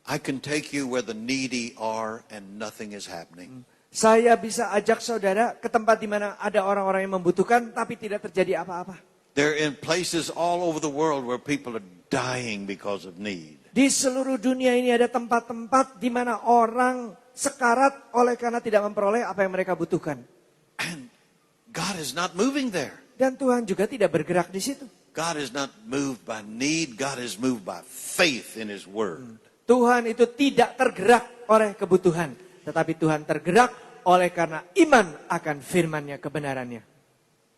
I can take you where the needy are and nothing is happening. Saya bisa ajak saudara ke tempat di mana ada orang-orang yang membutuhkan, tapi tidak terjadi apa-apa. They're in places all over the world where people are dying because of need. Di seluruh dunia ini ada tempat-tempat di mana orang sekarat oleh karena tidak memperoleh apa yang mereka butuhkan. And God is not moving there. Dan Tuhan juga tidak bergerak di situ. God is not moved by need. God is moved by faith in His Word. Tuhan itu tidak tergerak oleh kebutuhan. Tetapi Tuhan tergerak oleh karena iman akan firman-Nya, kebenarannya.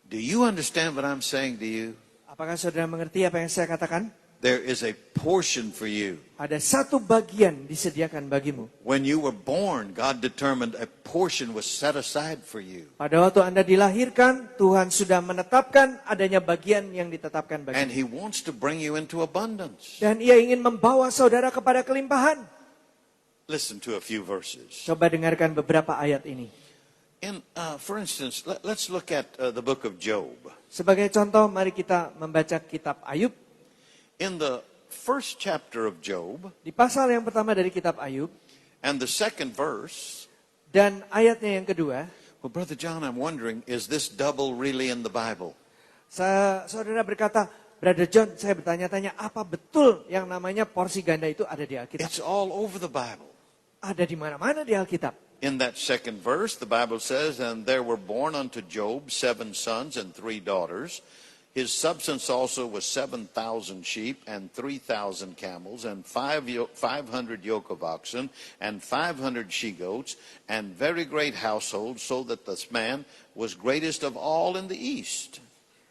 Do you understand what I'm saying to you? Apakah saudara mengerti apa yang saya katakan? There is a portion for you. Ada satu bagian disediakan bagimu. When you were born, God determined a portion was set aside for you. Pada waktu Anda dilahirkan, Tuhan sudah menetapkan adanya bagian yang ditetapkan And bagimu. He wants to bring you into abundance. Dan Ia ingin membawa saudara kepada kelimpahan. Listen to a few verses. Coba dengarkan beberapa ayat ini. For instance, let's look at the book of Job. Sebagai contoh, mari kita membaca kitab Ayub. In the first chapter of Job Di pasal yang pertama dari kitab Ayub, and the second verse, dan ayatnya yang kedua, well, Brother John, I'm wondering, is this double really in the Bible? saudara berkata, Brother John, saya bertanya-tanya, apa betul yang namanya porsi ganda itu ada di Alkitab? It's all over the Bible. Ada di mana-mana di Alkitab. In that second verse, the Bible says, and there were born unto Job 7 sons and 3 daughters. His substance also was 7,000 sheep and 3,000 camels and 500 yoke of oxen and 500 she-goats and very great household, so that this man was greatest of all in the east.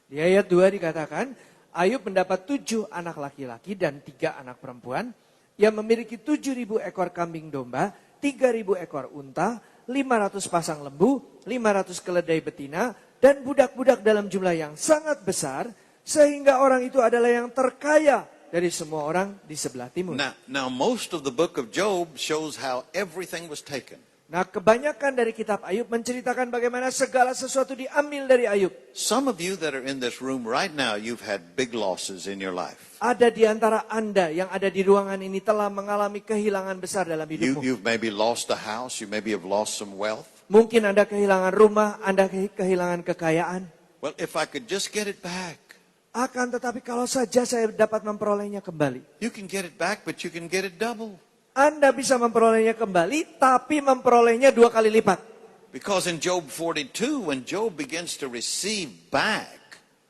Di ayat 2 dikatakan, Ayub mendapat 7 anak laki-laki dan 3 anak perempuan. Ia memiliki 7.000 ekor kambing domba, 3.000 ekor unta, 500 pasang lembu, 500 keledai betina, dan budak-budak dalam jumlah yang sangat besar, sehingga orang itu adalah yang terkaya dari semua orang di sebelah timur. Now most of the book of Job shows how everything was taken. Nah, kebanyakan dari kitab Ayub menceritakan bagaimana segala sesuatu diambil dari Ayub. Some of you that are in this room right now, you've had big losses in your life. Ada di antara Anda yang ada di ruangan ini telah mengalami kehilangan besar dalam hidupmu. You've maybe lost a house, you maybe have lost some wealth. Mungkin Anda kehilangan rumah, Anda kehilangan kekayaan. Well, if I could just get it back. Akan tetapi kalau saja saya dapat memperolehnya kembali. You can get it back, but you can get it double. Anda bisa memperolehnya kembali, tapi memperolehnya 2 kali lipat. Because in Job 42, when Job begins to receive back,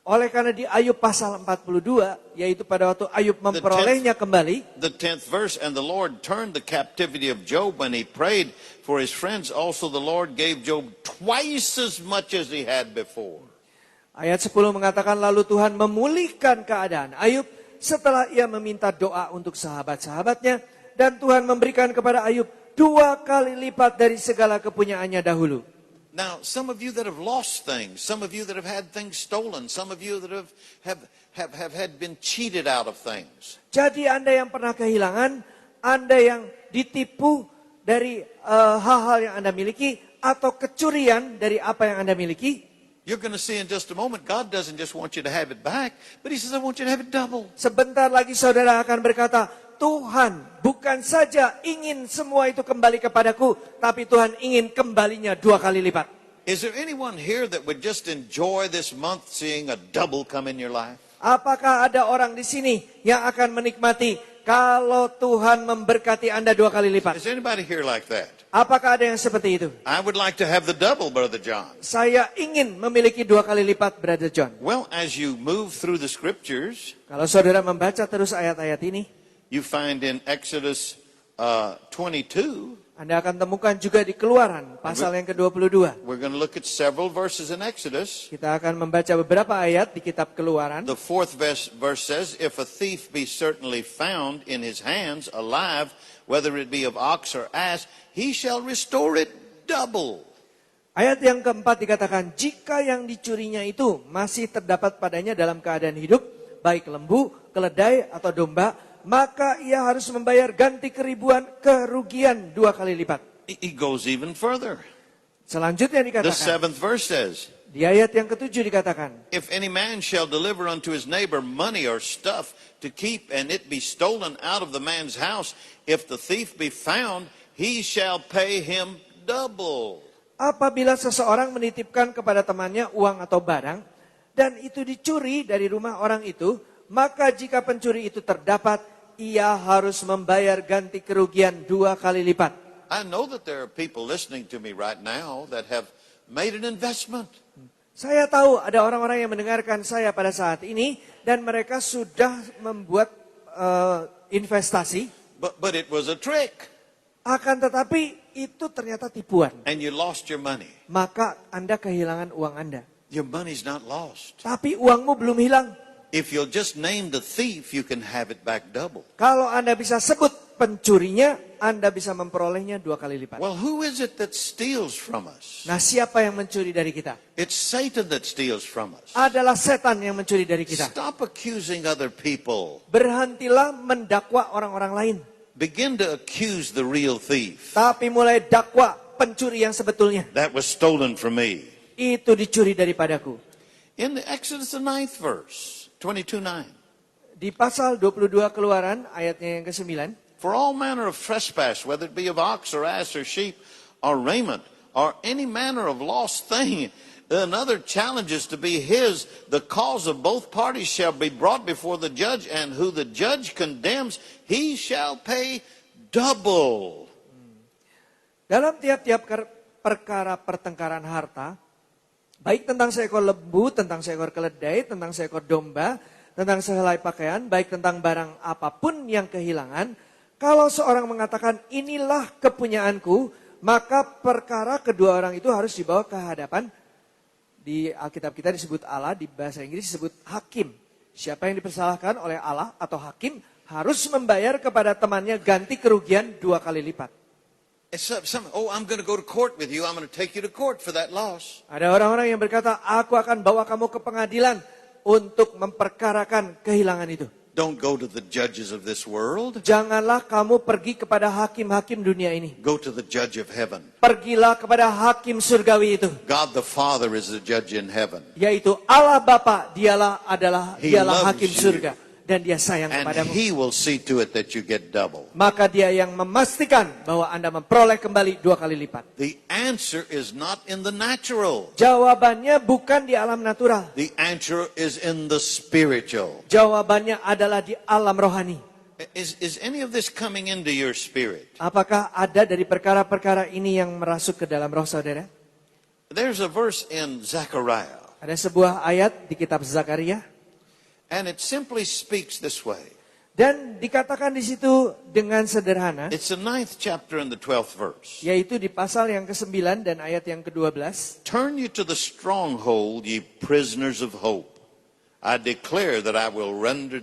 Oleh karena di Ayub pasal 42, yaitu pada waktu Ayub memperolehnya kembali, the 10th verse, and the Lord turned the captivity of Job when he prayed for his friends. Also the Lord gave Job twice as much as he had before. ayat 10 mengatakan, lalu Tuhan memulihkan keadaan Ayub setelah ia meminta doa untuk sahabat-sahabatnya, dan Tuhan memberikan kepada Ayub 2 kali lipat dari segala kepunyaannya dahulu. Now, some of you that have lost things, some of you that have had things stolen, some of you that have been cheated out of things. Jadi Anda yang pernah kehilangan, Anda yang ditipu dari hal-hal yang Anda miliki, atau kecurian dari apa yang Anda miliki, You're going to see in just a moment, God doesn't just want you to have it back, but He says, I want you to have it double. sebentar lagi saudara akan berkata, Tuhan bukan saja ingin semua itu kembali kepadaku, tapi Tuhan ingin kembalinya 2 kali lipat. Is there anyone here that would just enjoy this month seeing a double come in your life? Apakah ada orang di sini yang akan menikmati kalau Tuhan memberkati Anda 2 kali lipat? Is anybody here like that? Apakah ada yang seperti itu? I would like to have the double, Brother John. Saya ingin memiliki 2 kali lipat, Brother John. Well, as you move through the scriptures, Kalau saudara membaca terus ayat-ayat ini, you find in Exodus 22, Anda akan temukan juga di Keluaran, pasal yang ke-22. we're going to look at several verses in Exodus. Kita akan membaca beberapa ayat di kitab Keluaran. The fourth verse says, if a thief be certainly found in his hands alive, whether it be of ox or ass, he shall restore it double. Ayat yang keempat dikatakan, jika yang dicurinya itu masih terdapat padanya dalam keadaan hidup, baik lembu, keledai, atau domba, maka ia harus membayar ganti kerugian 2 kali lipat. He goes even further. Selanjutnya The dikatakan, seventh verse says, di ayat yang ke-7 dikatakan, if any man shall deliver unto his neighbor money or stuff to keep, and it be stolen out of the man's house, if the thief be found, he shall pay him double. apabila seseorang menitipkan kepada temannya uang atau barang, dan itu dicuri dari rumah orang itu, maka jika pencuri itu terdapat, ia harus membayar ganti kerugian 2 kali lipat. I know that there are people listening to me right now that have made an investment. Saya tahu ada orang-orang yang mendengarkan saya pada saat ini, dan mereka sudah membuat investasi, But it was a trick, akan tetapi itu ternyata tipuan. and you lost your money. Maka Anda kehilangan uang Anda. Your money's not lost. Tapi uangmu belum hilang. If you'll just name the thief, you can have it back double. Kalau Anda bisa sebut pencurinya, Anda bisa memperolehnya 2 kali lipat. Well, who is it that steals from us? Nah, siapa yang mencuri dari kita? It's Satan that steals from us. Adalah setan yang mencuri dari kita. Stop accusing other people. Berhentilah mendakwa orang-orang lain. Begin to accuse the real thief. Tapi mulai dakwa pencuri yang sebetulnya. That was stolen from me. Itu dicuri daripadaku. In the Exodus, the 9th verse, 22:9. Di pasal 22 Keluaran, ayatnya yang ke-9. For all manner of trespass, whether it be of ox or ass or sheep or raiment or any manner of lost thing, another challenges to be his, the cause of both parties shall be brought before the judge, and who the judge condemns, he shall pay double. Dalam tiap-tiap perkara pertengkaran harta, baik tentang seekor lembu, tentang seekor keledai, tentang seekor domba, tentang sehelai pakaian, baik tentang barang apapun yang kehilangan, kalau seorang mengatakan inilah kepunyaanku, maka perkara kedua orang itu harus dibawa ke hadapan. Di Alkitab kita disebut Allah, di bahasa Inggris disebut hakim. Siapa yang dipersalahkan oleh Allah atau hakim harus membayar kepada temannya ganti kerugian 2 kali lipat. I'm going to go to court with you. I'm going to take you to court for that loss. Ada orang-orang yang berkata, aku akan bawa kamu ke pengadilan untuk memperkarakan kehilangan itu. Don't go to the judges of this world. Janganlah kamu pergi kepada hakim-hakim dunia ini. Go to the judge of heaven. Pergilah kepada hakim surgawi itu. God the Father is the judge in heaven. Yaitu Allah Bapa, dialah He loves hakim you. surga. Dan dia sayang And kepadamu. he will see to it that you get double. Maka dia yang memastikan bahwa Anda memperoleh kembali 2 kali lipat. The answer is not in the natural. Jawabannya bukan di alam natural. The answer is in the spiritual. Jawabannya adalah di alam rohani. Is any of this coming into your spirit? Apakah ada dari perkara-perkara ini yang merasuk ke dalam roh saudara? There's a verse in Zechariah, Ada sebuah ayat di kitab Zakaria. and it simply speaks this way. Dan dikatakan di situ dengan sederhana, It's the 9th chapter and the 12th verse. yaitu di pasal yang ke-9 dan ayat yang ke-12. Turn you to the stronghold, ye prisoners of hope. I declare that I will render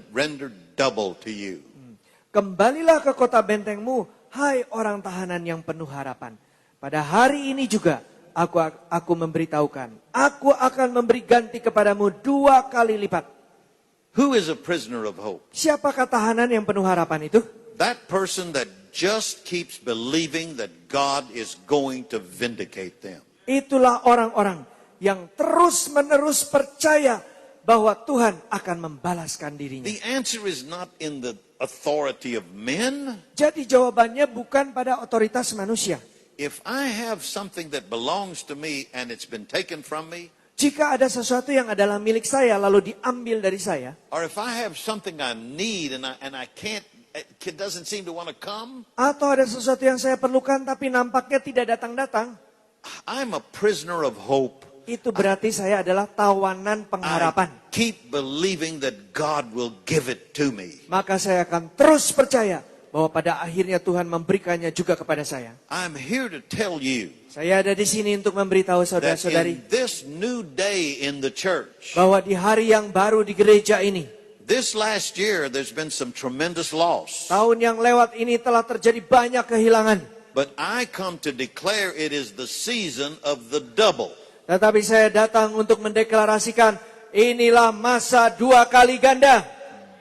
double to you. Kembalilah ke kota bentengmu, hai orang tahanan yang penuh harapan. Pada hari ini juga aku memberitahukan, aku akan memberi ganti kepadamu 2 kali lipat. Who is a prisoner of hope? Siapakah tahanan yang penuh harapan itu? That person that just keeps believing that God is going to vindicate them. Itulah orang-orang yang terus-menerus percaya bahwa Tuhan akan membalaskan dirinya. The answer is not in the authority of men. Jadi jawabannya bukan pada otoritas manusia. If I have something that belongs to me and it's been taken from me, Jika ada sesuatu yang adalah milik saya lalu diambil dari saya, or if I have something I need and I can't, it doesn't seem to want to come, atau ada sesuatu yang saya perlukan tapi nampaknya tidak datang-datang, I'm a prisoner of hope. itu berarti saya adalah tawanan pengharapan. I keep believing that God will give it to me. Maka saya akan terus percaya bahwa pada akhirnya Tuhan memberikannya juga kepada saya. I'm here to tell you Saya ada di sini untuk memberitahu that saudara-saudari in this new day in the church, bahwa di hari yang baru di gereja ini, this last year there's been some tremendous loss. tahun yang lewat ini telah terjadi banyak kehilangan. But I come to declare it is the season of the double. Tetapi saya datang untuk mendeklarasikan inilah masa 2 kali ganda.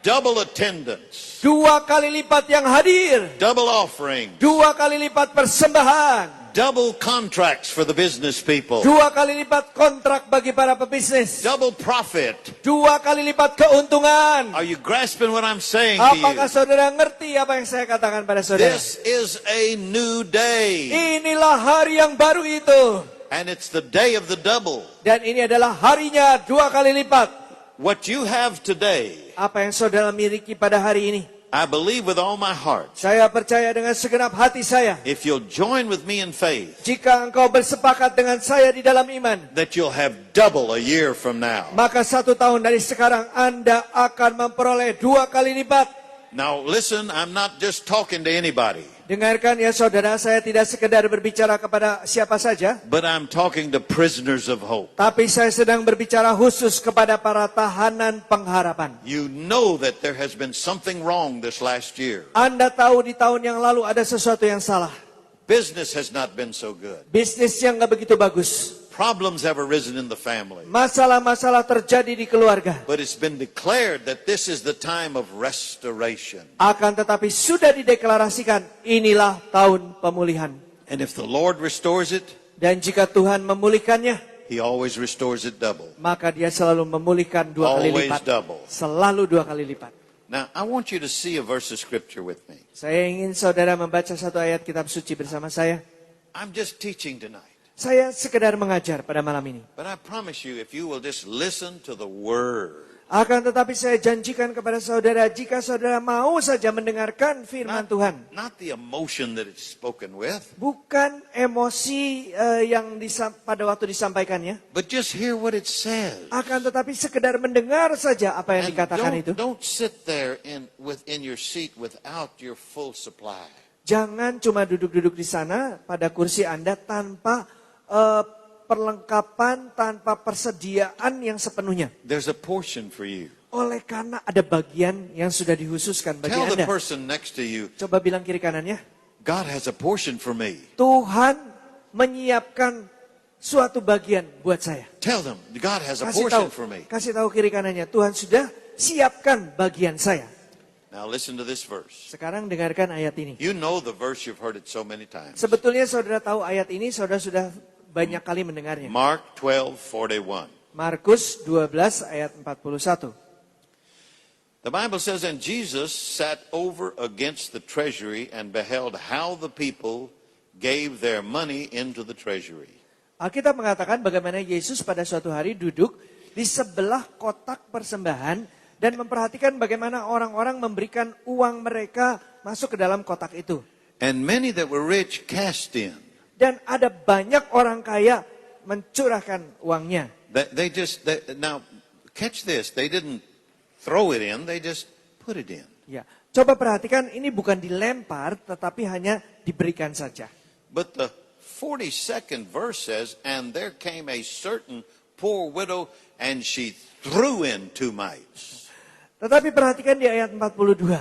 Double attendance, 2 kali lipat yang hadir. double offering, 2 kali lipat persembahan. double contracts for the business people, 2 kali lipat kontrak bagi para pebisnis. double profit. 2 kali lipat keuntungan. Are you grasping what I'm saying to Apakah you? saudara ngerti apa yang saya katakan pada saudara? This is a new day, Inilah hari yang baru itu. and it's the day of the double. Dan ini adalah harinya 2 kali lipat. What you have today, Apa yang saudara miliki pada hari ini? I believe with all my heart, Saya percaya dengan segenap hati saya. if you'll join with me in faith, Jika engkau bersepakat dengan saya di dalam iman, that you'll have double a year from now. maka 1 tahun dari sekarang Anda akan memperoleh 2 kali lipat. Now listen, I'm not just talking to anybody, Dengarkan ya saudara, saya tidak sekedar berbicara kepada siapa saja, but I'm talking to prisoners of hope. tapi saya sedang berbicara khusus kepada para tahanan pengharapan. You know that there has been something wrong this last year. Anda tahu di tahun yang lalu ada sesuatu yang salah. Business has not been so good. Bisnis yang gak begitu bagus. Problems have arisen in the family. Masalah-masalah terjadi di keluarga. But it's been declared that this is the time of restoration. Akan tetapi sudah dideklarasikan, inilah tahun pemulihan. And if the Lord restores it, Dan jika Tuhan memulihkannya, He always restores it double. maka dia selalu memulihkan 2 kali Always lipat. double. Selalu 2 kali lipat. Now, I want you to see a verse of scripture with me. Saya ingin saudara membaca satu ayat kitab suci bersama saya. I'm just teaching tonight. Saya sekedar mengajar pada malam ini. But I promise you, if you will just listen to the word, Akan tetapi saya janjikan kepada saudara, jika saudara mau saja mendengarkan firman Tuhan. not the emotion that it's spoken with, Bukan emosi yang pada waktu disampaikannya. but just hear what it says. Akan tetapi sekedar mendengar saja apa yang And dikatakan itu. don't sit there in your seat without your full supply. Jangan cuma duduk-duduk di sana pada kursi Anda tanpa perlengkapan, tanpa persediaan yang sepenuhnya. There's a portion for you. Oleh karena ada bagian yang sudah dihususkan bagi Tell the Anda. person next to you, Coba bilang kiri kanannya. God has a portion for me. Tuhan menyiapkan suatu bagian buat saya. Tell them, God has a Kasih portion tahu, for me. kasih tahu kiri kanannya. Tuhan sudah siapkan bagian saya. Now listen to this verse. Sekarang dengarkan ayat ini. You know the verse, you've heard it so many times. Sebetulnya saudara tahu ayat ini, saudara sudah banyak kali mendengarnya. Mark 12:41. Markus 12 ayat 41. The Bible says, and Jesus sat over against the treasury and beheld how the people gave their money into the treasury. Alkitab mengatakan bagaimana Yesus pada suatu hari duduk di sebelah kotak persembahan dan memperhatikan bagaimana orang-orang memberikan uang mereka masuk ke dalam kotak itu. And many that were rich cast in. Dan ada banyak orang kaya mencurahkan uangnya. Now, catch this. They didn't throw it in, they just put it in. Ya, coba perhatikan ini bukan dilempar tetapi hanya diberikan saja. But the 42nd verse says, and there came a certain poor widow, and she threw in 2 mites. Tetapi perhatikan di ayat 42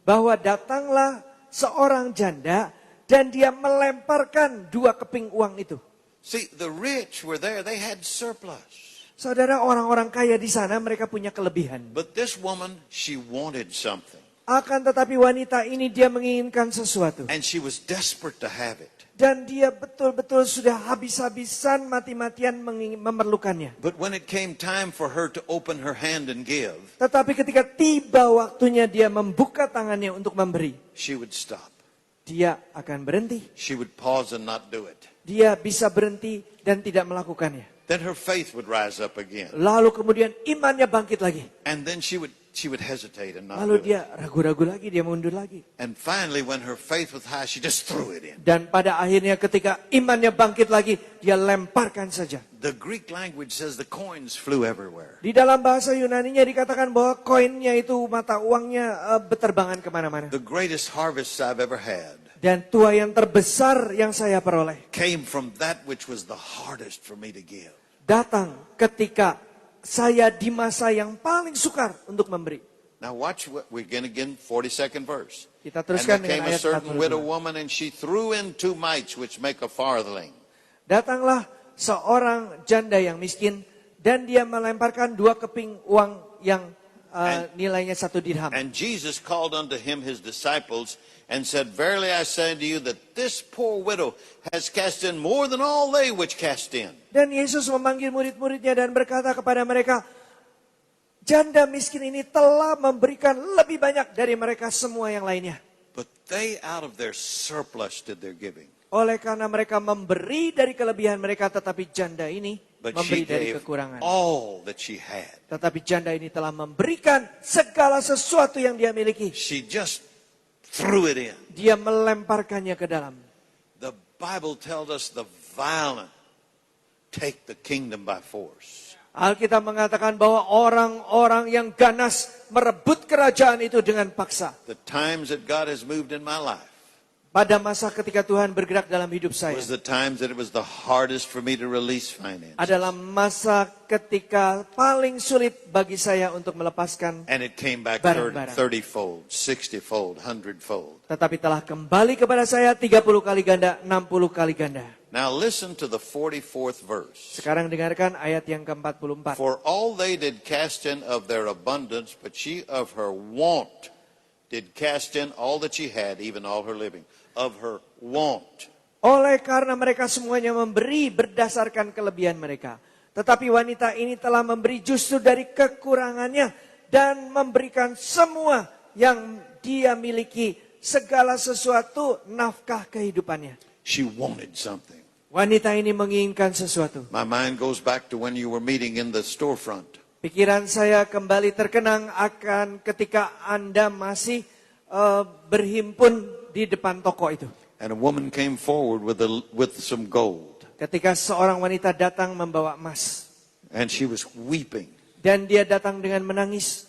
bahwa datanglah seorang janda dan dia melemparkan 2 keping uang itu. See, the rich were there, they had surplus. Saudara, orang-orang kaya di sana mereka punya kelebihan. But this woman, she wanted something. Akan tetapi wanita ini dia menginginkan sesuatu. And she was desperate to have it. Dan dia betul-betul sudah habis-habisan mati-matian memerlukannya. But when it came time for her to open her hand and give, Tetapi ketika tiba waktunya dia membuka tangannya untuk memberi, she would stop. dia akan berhenti. She would pause and not do it. Dia bisa berhenti dan tidak melakukannya. Then her faith would rise up again. Lalu kemudian imannya bangkit lagi. And then she would hesitate and not Lalu do it. dia ragu-ragu lagi, dia mundur lagi. And finally, when her faith was high, she just threw it in. Dan pada akhirnya ketika imannya bangkit lagi, dia lemparkan saja. The Greek language says the coins flew everywhere. Di dalam bahasa Yunaninya dikatakan bahwa koinnya itu, mata uangnya berterbangan kemana-mana. The greatest harvest I've ever had Dan tuai yang terbesar yang saya peroleh came from that which was the hardest for me to give. datang ketika saya di masa yang paling sukar untuk memberi. Now watch what we're going again, 42nd verse. Kita And teruskan there came dengan a ayat certain widow 42. woman, and she threw in 2 mites, which make a farthing. Datanglah seorang janda yang miskin dan dia melemparkan 2 keping uang yang nilainya 1 dirham. And Jesus called unto him his disciples and said, Verily I say unto you that this poor widow has cast in more than all they which cast in. Dan Yesus memanggil murid-muridnya dan berkata kepada mereka, janda miskin ini telah memberikan lebih banyak dari mereka semua yang lainnya. But they out of their surplus did their giving. Oleh karena mereka memberi dari kelebihan mereka, tetapi janda ini But memberi she dari gave kekurangan. all that she had. Tetapi janda ini telah memberikan segala sesuatu yang dia miliki. She just threw it in. Dia melemparkannya ke dalam. The Bible tells us the violent take the kingdom by force. Alkitab mengatakan bahwa orang-orang yang ganas merebut kerajaan itu dengan paksa. The times that God has moved in my life Pada masa ketika Tuhan bergerak dalam hidup saya, was the times that it was the hardest for me to release finance. adalah masa ketika paling sulit bagi saya untuk melepaskan, And it came back Barang-barang. 30-fold, 60-fold, 100-fold. tetapi telah kembali kepada saya 30 kali ganda, 60 kali ganda. Now listen to the 44th verse. Sekarang dengarkan ayat yang ke-44. For all they did cast in of their abundance, but she of her want did cast in all that she had, even all her living. Of her want. Oleh karena mereka semuanya memberi berdasarkan kelebihan mereka. Tetapi wanita ini telah memberi justru dari kekurangannya dan memberikan semua yang dia miliki, segala sesuatu nafkah kehidupannya. She wanted something. Wanita ini menginginkan sesuatu. My mind goes back to when you were meeting in the storefront. Pikiran saya kembali terkenang akan ketika Anda masih berhimpun di depan toko itu. And a woman came forward with some gold. Ketika seorang wanita datang membawa emas. And she was weeping. Dan dia datang dengan menangis.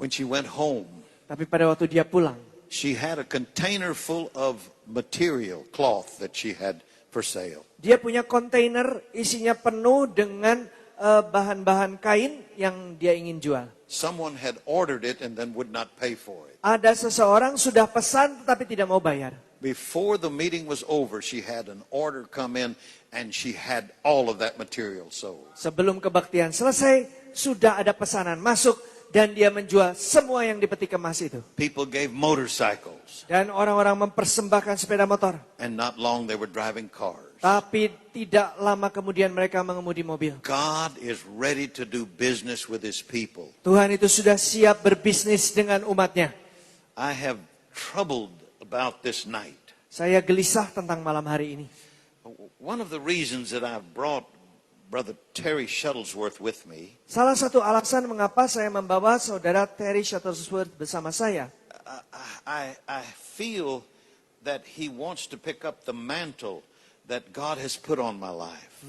When she went home, Tapi pada waktu dia pulang, she had a container full of material, cloth that she had for sale. dia punya kontainer isinya penuh dengan bahan-bahan kain yang dia ingin jual. Someone had ordered it and then would not pay for it. Ada seseorang sudah pesan tetapi tidak mau bayar. Before the meeting was over, she had an order come in and she had all of that material sold. Sebelum kebaktian selesai, sudah ada pesanan masuk dan dia menjual semua yang dipetik emas itu. People gave motorcycles, Dan orang-orang mempersembahkan sepeda motor. and not long they were driving cars. Tapi tidak lama kemudian mereka mengemudi mobil. God is ready to do business with his people. Tuhan itu sudah siap berbisnis dengan umatnya. I have troubled about this night. Saya gelisah tentang malam hari ini. One of the reasons that I've brought Brother Terry Shuttlesworth with me, Salah satu alasan mengapa saya membawa saudara Terry Shuttlesworth bersama saya. I feel that he wants to pick up the mantle that God has put on my life.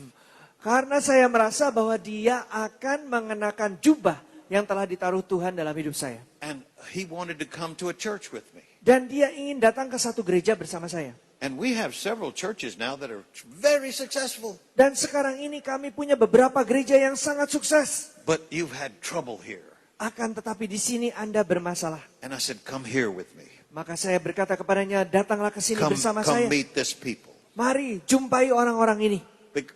Karena saya merasa bahwa dia akan mengenakan jubah yang telah ditaruh Tuhan dalam hidup saya. And he wanted to come to a church with me. Dan dia ingin datang ke satu gereja bersama saya. And we have several churches now that are very successful. Dan sekarang ini kami punya beberapa gereja yang sangat sukses. But you've had trouble here. Akan tetapi di sini Anda bermasalah. And I said, come here with me. Maka saya berkata kepadanya, datanglah ke sini bersama Come saya. meet this people. Mari jumpai orang-orang ini.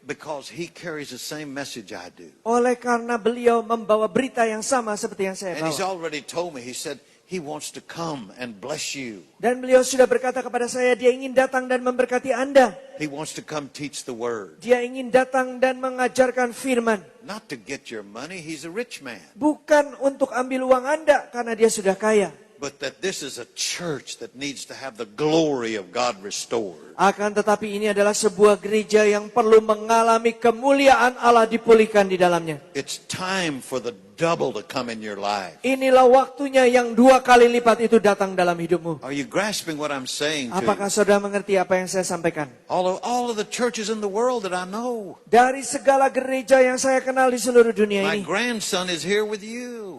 Because he carries the same message I do. Oleh karena beliau membawa berita yang sama seperti yang saya And he's bawa. already told me, he said, He wants to come and bless you. Dan beliau sudah berkata kepada saya, dia ingin datang dan memberkati Anda. He wants to come teach the word. Dia ingin datang dan mengajarkan firman. Not to get your money, he's a rich man. Bukan untuk ambil uang Anda karena dia sudah kaya. But that this is a church that needs to have the glory of God restored. Akan tetapi ini adalah sebuah gereja yang perlu mengalami kemuliaan Allah dipulihkan di dalamnya. It's time for the double to come in your life. Inilah waktunya yang 2 kali lipat itu datang dalam hidupmu. Are you grasping what I'm saying to Apakah you? saudara mengerti apa yang saya sampaikan? All of the churches in the world that I know. Dari segala gereja yang saya kenal di seluruh dunia My ini, grandson is here with you.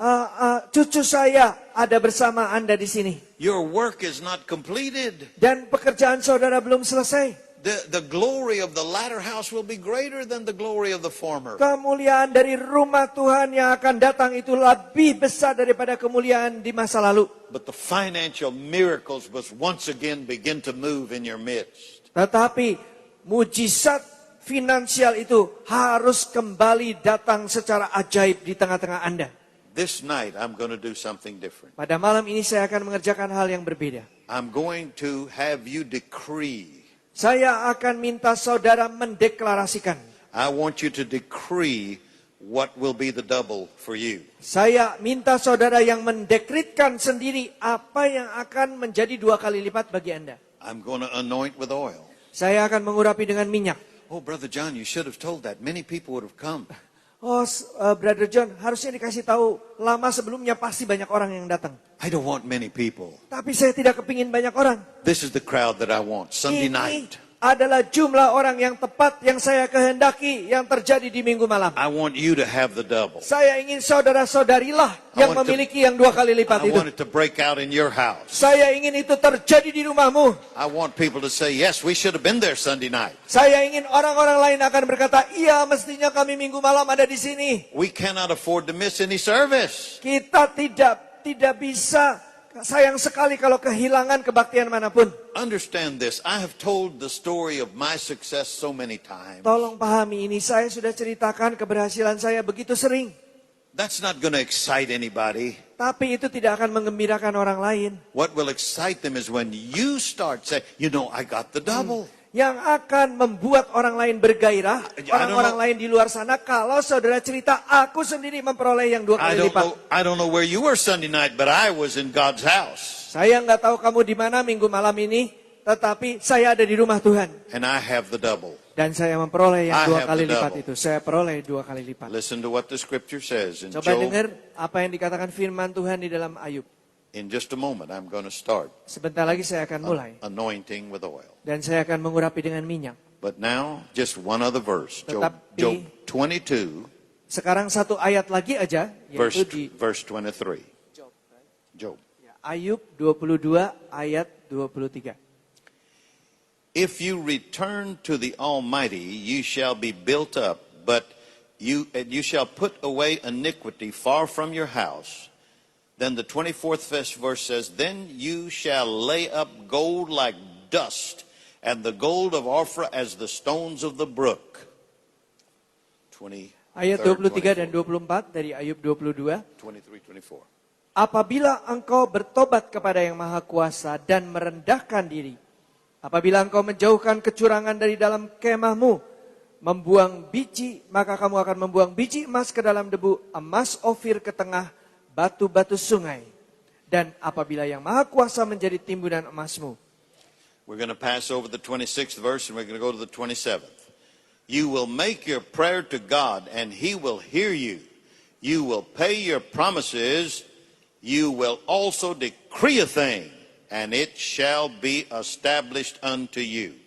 cucu saya ada bersama Anda di sini. Your work is not completed. Dan pekerjaan saudara belum selesai. The glory of the latter house will be greater than the glory of the former. Kemuliaan dari rumah Tuhan yang akan datang itu lebih besar daripada kemuliaan di masa lalu. But the financial miracles must once again begin to move in your midst. Tetapi mujizat finansial itu harus kembali datang secara ajaib di tengah-tengah Anda. This night I'm going to do something different. Pada malam ini saya akan mengerjakan hal yang berbeda. I'm going to have you decree. Saya akan minta saudara mendeklarasikan. I want you to decree what will be the double for you. Saya minta saudara yang mendekritkan sendiri apa yang akan menjadi 2 kali lipat bagi Anda. I'm going to anoint with oil. Saya akan mengurapi dengan minyak. Oh, Brother John, you should have told that. Many people would have come. Oh, Brother John, harusnya dikasih tahu lama sebelumnya pasti banyak orang yang datang. I don't want many people. Tapi saya tidak kepingin banyak orang. This is the crowd that I want. Sunday night. Adalah jumlah orang yang tepat yang saya kehendaki yang terjadi di minggu malam. I want you to have the double. Saya ingin saudara-saudarilah yang want to- memiliki yang 2 kali lipat I itu. want it to break out in your house. Saya ingin itu terjadi di rumahmu. I want people to say, yes, we should have been there Sunday night. Saya ingin orang-orang lain akan berkata, iya mestinya kami minggu malam ada di sini. We cannot afford to miss any service. Kita tidak bisa, sayang sekali kalau kehilangan kebaktian manapun. Understand this. I have told the story of my success so many times. Tolong pahami ini, saya sudah ceritakan keberhasilan saya begitu sering. That's not going to excite anybody. Tapi itu tidak akan menggembirakan orang lain. What will excite them is when you start saying, you know, I got the double. Yang akan membuat orang lain bergairah, I don't orang-orang know. lain di luar sana, kalau saudara cerita, aku sendiri memperoleh yang 2 kali lipat. I don't know where you were Sunday night, but I was in God's house. Saya nggak tahu kamu di mana minggu malam ini, tetapi saya ada di rumah Tuhan. And I have the double. Dan saya memperoleh yang I 2 have kali the lipat double. itu. Saya peroleh 2 kali lipat. Listen to what the scripture says in Coba Job. dengar apa yang dikatakan firman Tuhan di dalam Ayub. In just a moment, I'm going to start Sebentar lagi saya akan mulai. anointing with oil. Dan saya akan mengurapi dengan minyak. But now, just one other verse. Job Tetapi- 22, Sekarang satu ayat lagi aja, yaitu di verse 23. Job. Ayub 22 ayat 23. If you return to the Almighty, you shall be built up, but you shall put away iniquity far from your house. Then the 24th verse says, then you shall lay up gold like dust, and the gold of Ophrah as the stones of the brook. 23, Ayat 23 dan 24 dari Ayub 22. 24. Apabila engkau bertobat kepada Yang Maha Kuasa dan merendahkan diri, apabila engkau menjauhkan kecurangan dari dalam kemahmu, membuang biji, maka kamu akan membuang biji emas ke dalam debu, emas Ofir ke tengah batu-batu sungai. Dan apabila Yang Maha Kuasa menjadi timbunan emasmu. We're going to pass over the 26th verse and we're going to go to the 27th. You will make your prayer to God and He will hear you. You will pay your promises. You will also decree a thing and it shall be established unto you.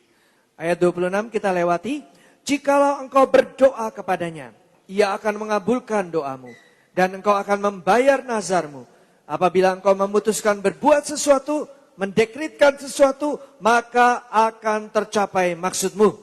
Ayat 26 kita lewati. Jikalau engkau berdoa kepadanya, Ia akan mengabulkan doamu. Dan engkau akan membayar nazarmu. Apabila engkau memutuskan berbuat sesuatu, mendekritkan sesuatu, maka akan tercapai maksudmu.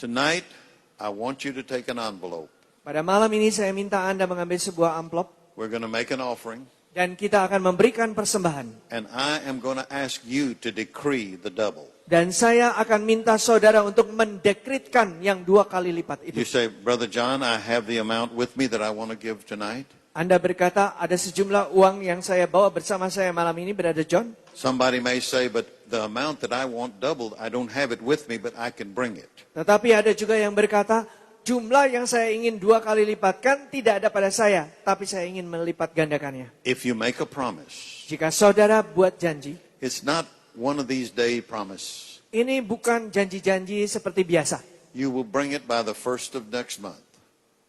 Tonight, I want you to take an envelope. Pada malam ini saya minta Anda mengambil sebuah amplop. We're going to make an offering. Dan kita akan memberikan persembahan. And I am going to ask you to decree the double. Dan saya akan minta saudara untuk mendekritkan yang 2 kali lipat You itu. say, Brother John, I have the amount with me that I want to give tonight. Anda berkata, ada sejumlah uang yang saya bawa bersama saya malam ini, Brother John. Somebody may say, but the amount that I want doubled, I don't have it with me, but I can bring it. Tetapi ada juga yang berkata, jumlah yang saya ingin 2 kali lipatkan tidak ada pada saya, tapi saya ingin melipat gandakannya. If you make a promise, Jika saudara buat janji, it's not one of these day promise. ini bukan janji-janji seperti biasa. You will bring it by the 1st of next month.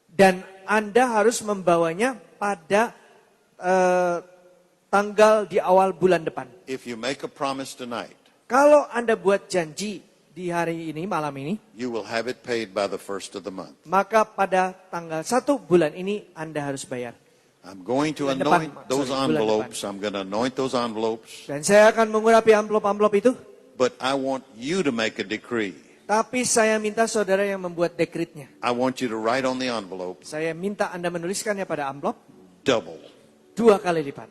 Dan Anda harus membawanya pada tanggal di awal bulan depan. If you make a promise tonight, Kalau Anda buat janji di hari ini, malam ini, you will have it paid by the 1st of the month. maka pada tanggal 1 bulan ini Anda harus bayar. I'm going to Bulan depan, anoint those bulan envelopes. I'm going to anoint those envelopes. Dan saya akan mengurapi amplop-amplop itu. But I want you to make a decree. Tapi saya minta saudara yang membuat dekretnya. I want you to write on the envelope, Saya minta Anda menuliskannya pada amplop double, 2 kali lipat.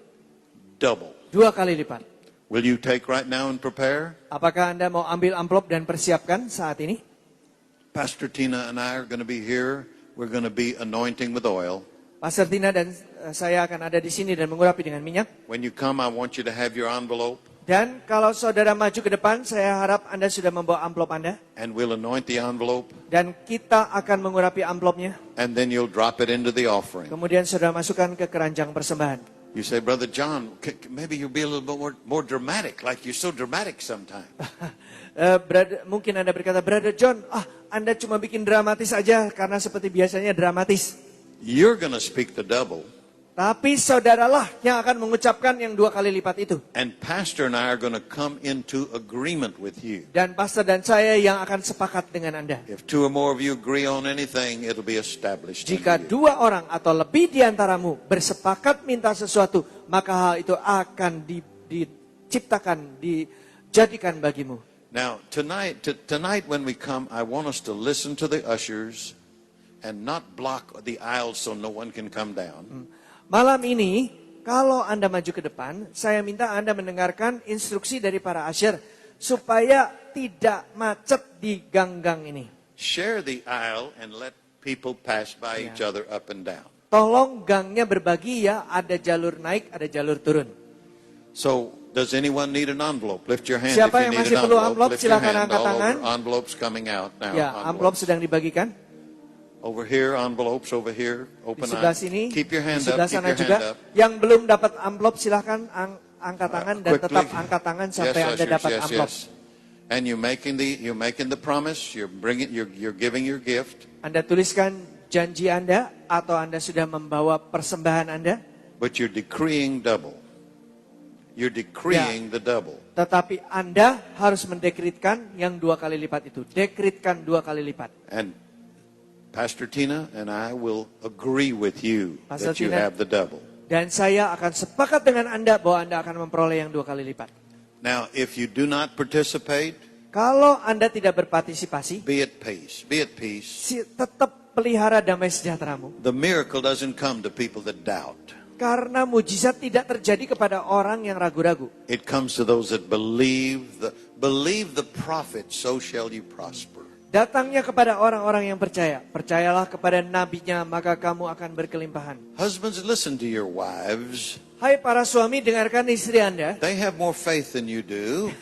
double. 2 kali lipat. Will you take right now and prepare? Apakah Anda mau ambil amplop dan persiapkan saat ini? Pastor Tina and I are going to be here. We're going to be anointing with oil. Pastor Tina dan saya akan ada di sini dan mengurapi dengan minyak. When you come, I want you to have your envelope, Dan kalau saudara maju ke depan, saya harap Anda sudah membawa amplop Anda. and we'll anoint the envelope, Dan kita akan mengurapi amplopnya. and then you'll drop it into the offering. Kemudian saudara masukkan ke keranjang persembahan. You say, Brother John, maybe you'll be a little bit more dramatic, like you're so dramatic sometimes. Mungkin Anda berkata, Brother John, Anda cuma bikin dramatis aja karena seperti biasanya dramatis. You're going to speak the double, Tapi saudaralah yang akan mengucapkan yang 2 kali lipat itu. and Pastor and I are going to come into agreement with you. Dan pastor dan saya yang akan sepakat dengan Anda. If 2 or more of you agree on anything, it'll be established. Jika unto you. 2 orang atau lebih di antaramu bersepakat minta sesuatu, maka hal itu akan diciptakan, dijadikan bagimu. Now, tonight when we come, I want us to listen to the ushers and not block the aisles so no one can come down. Malam ini, kalau Anda maju ke depan, saya minta Anda mendengarkan instruksi dari para usher supaya tidak macet di ganggang ini. Share the aisle and let people pass by each other up and down. Tolong gangnya berbagi ya, ada jalur naik, ada jalur turun. So, does anyone need an envelope? Lift your hand Siapa if you yang need masih an perlu envelope. amplop, Lift your silakan hand. angkat All tangan. over, envelopes coming out now. Ya, amplop sedang dibagikan. Over here, envelopes over here. Di Open sebelah eye. sini, Keep your di hand up. sebelah Keep sana your juga. hand up. Yang belum dapat amplop silahkan angkat tangan dan Quickly. tetap angkat tangan sampai Anda ushers, dapat amplop. And you're making the promise. You're giving your gift. Anda tuliskan janji Anda atau Anda sudah membawa persembahan Anda, But you're decreeing double. You're decreeing the double. tetapi Anda harus mendekretkan yang 2 kali lipat itu. Dekretkan 2 kali lipat. And Pastor Tina and I will agree with you Pastor that you Tina. have the double. Dan saya akan sepakat dengan Anda bahwa Anda akan memperoleh yang 2 kali lipat. Now, if you do not participate, Kalau Anda tidak berpartisipasi, be at peace. Be at peace. tetap pelihara damai sejahteramu. The miracle doesn't come to people that doubt. Karena mujizat tidak terjadi kepada orang yang ragu-ragu. It comes to those that believe the prophet, so shall you prosper. Datangnya kepada orang-orang yang percaya. Percayalah kepada nabinya, maka kamu akan berkelimpahan. Husbands, listen to your wives. Hai para suami, dengarkan istri Anda. They have more faith than you do.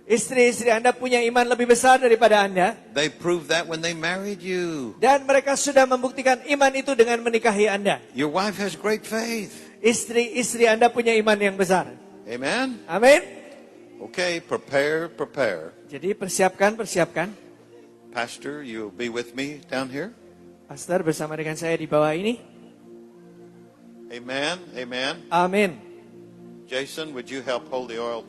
Istri-istri Anda punya iman lebih besar daripada Anda. They proved that when they married you. Dan mereka sudah membuktikan iman itu dengan menikahi Anda. Your wife has great faith. Istri-istri Anda punya iman yang besar. Amen? Amin. Okay, prepare. Jadi persiapkan. Pastor, you'll be with me down here? Pastor bersama dengan saya di bawah ini. Amen. Amin. Jason, would you help hold the oil?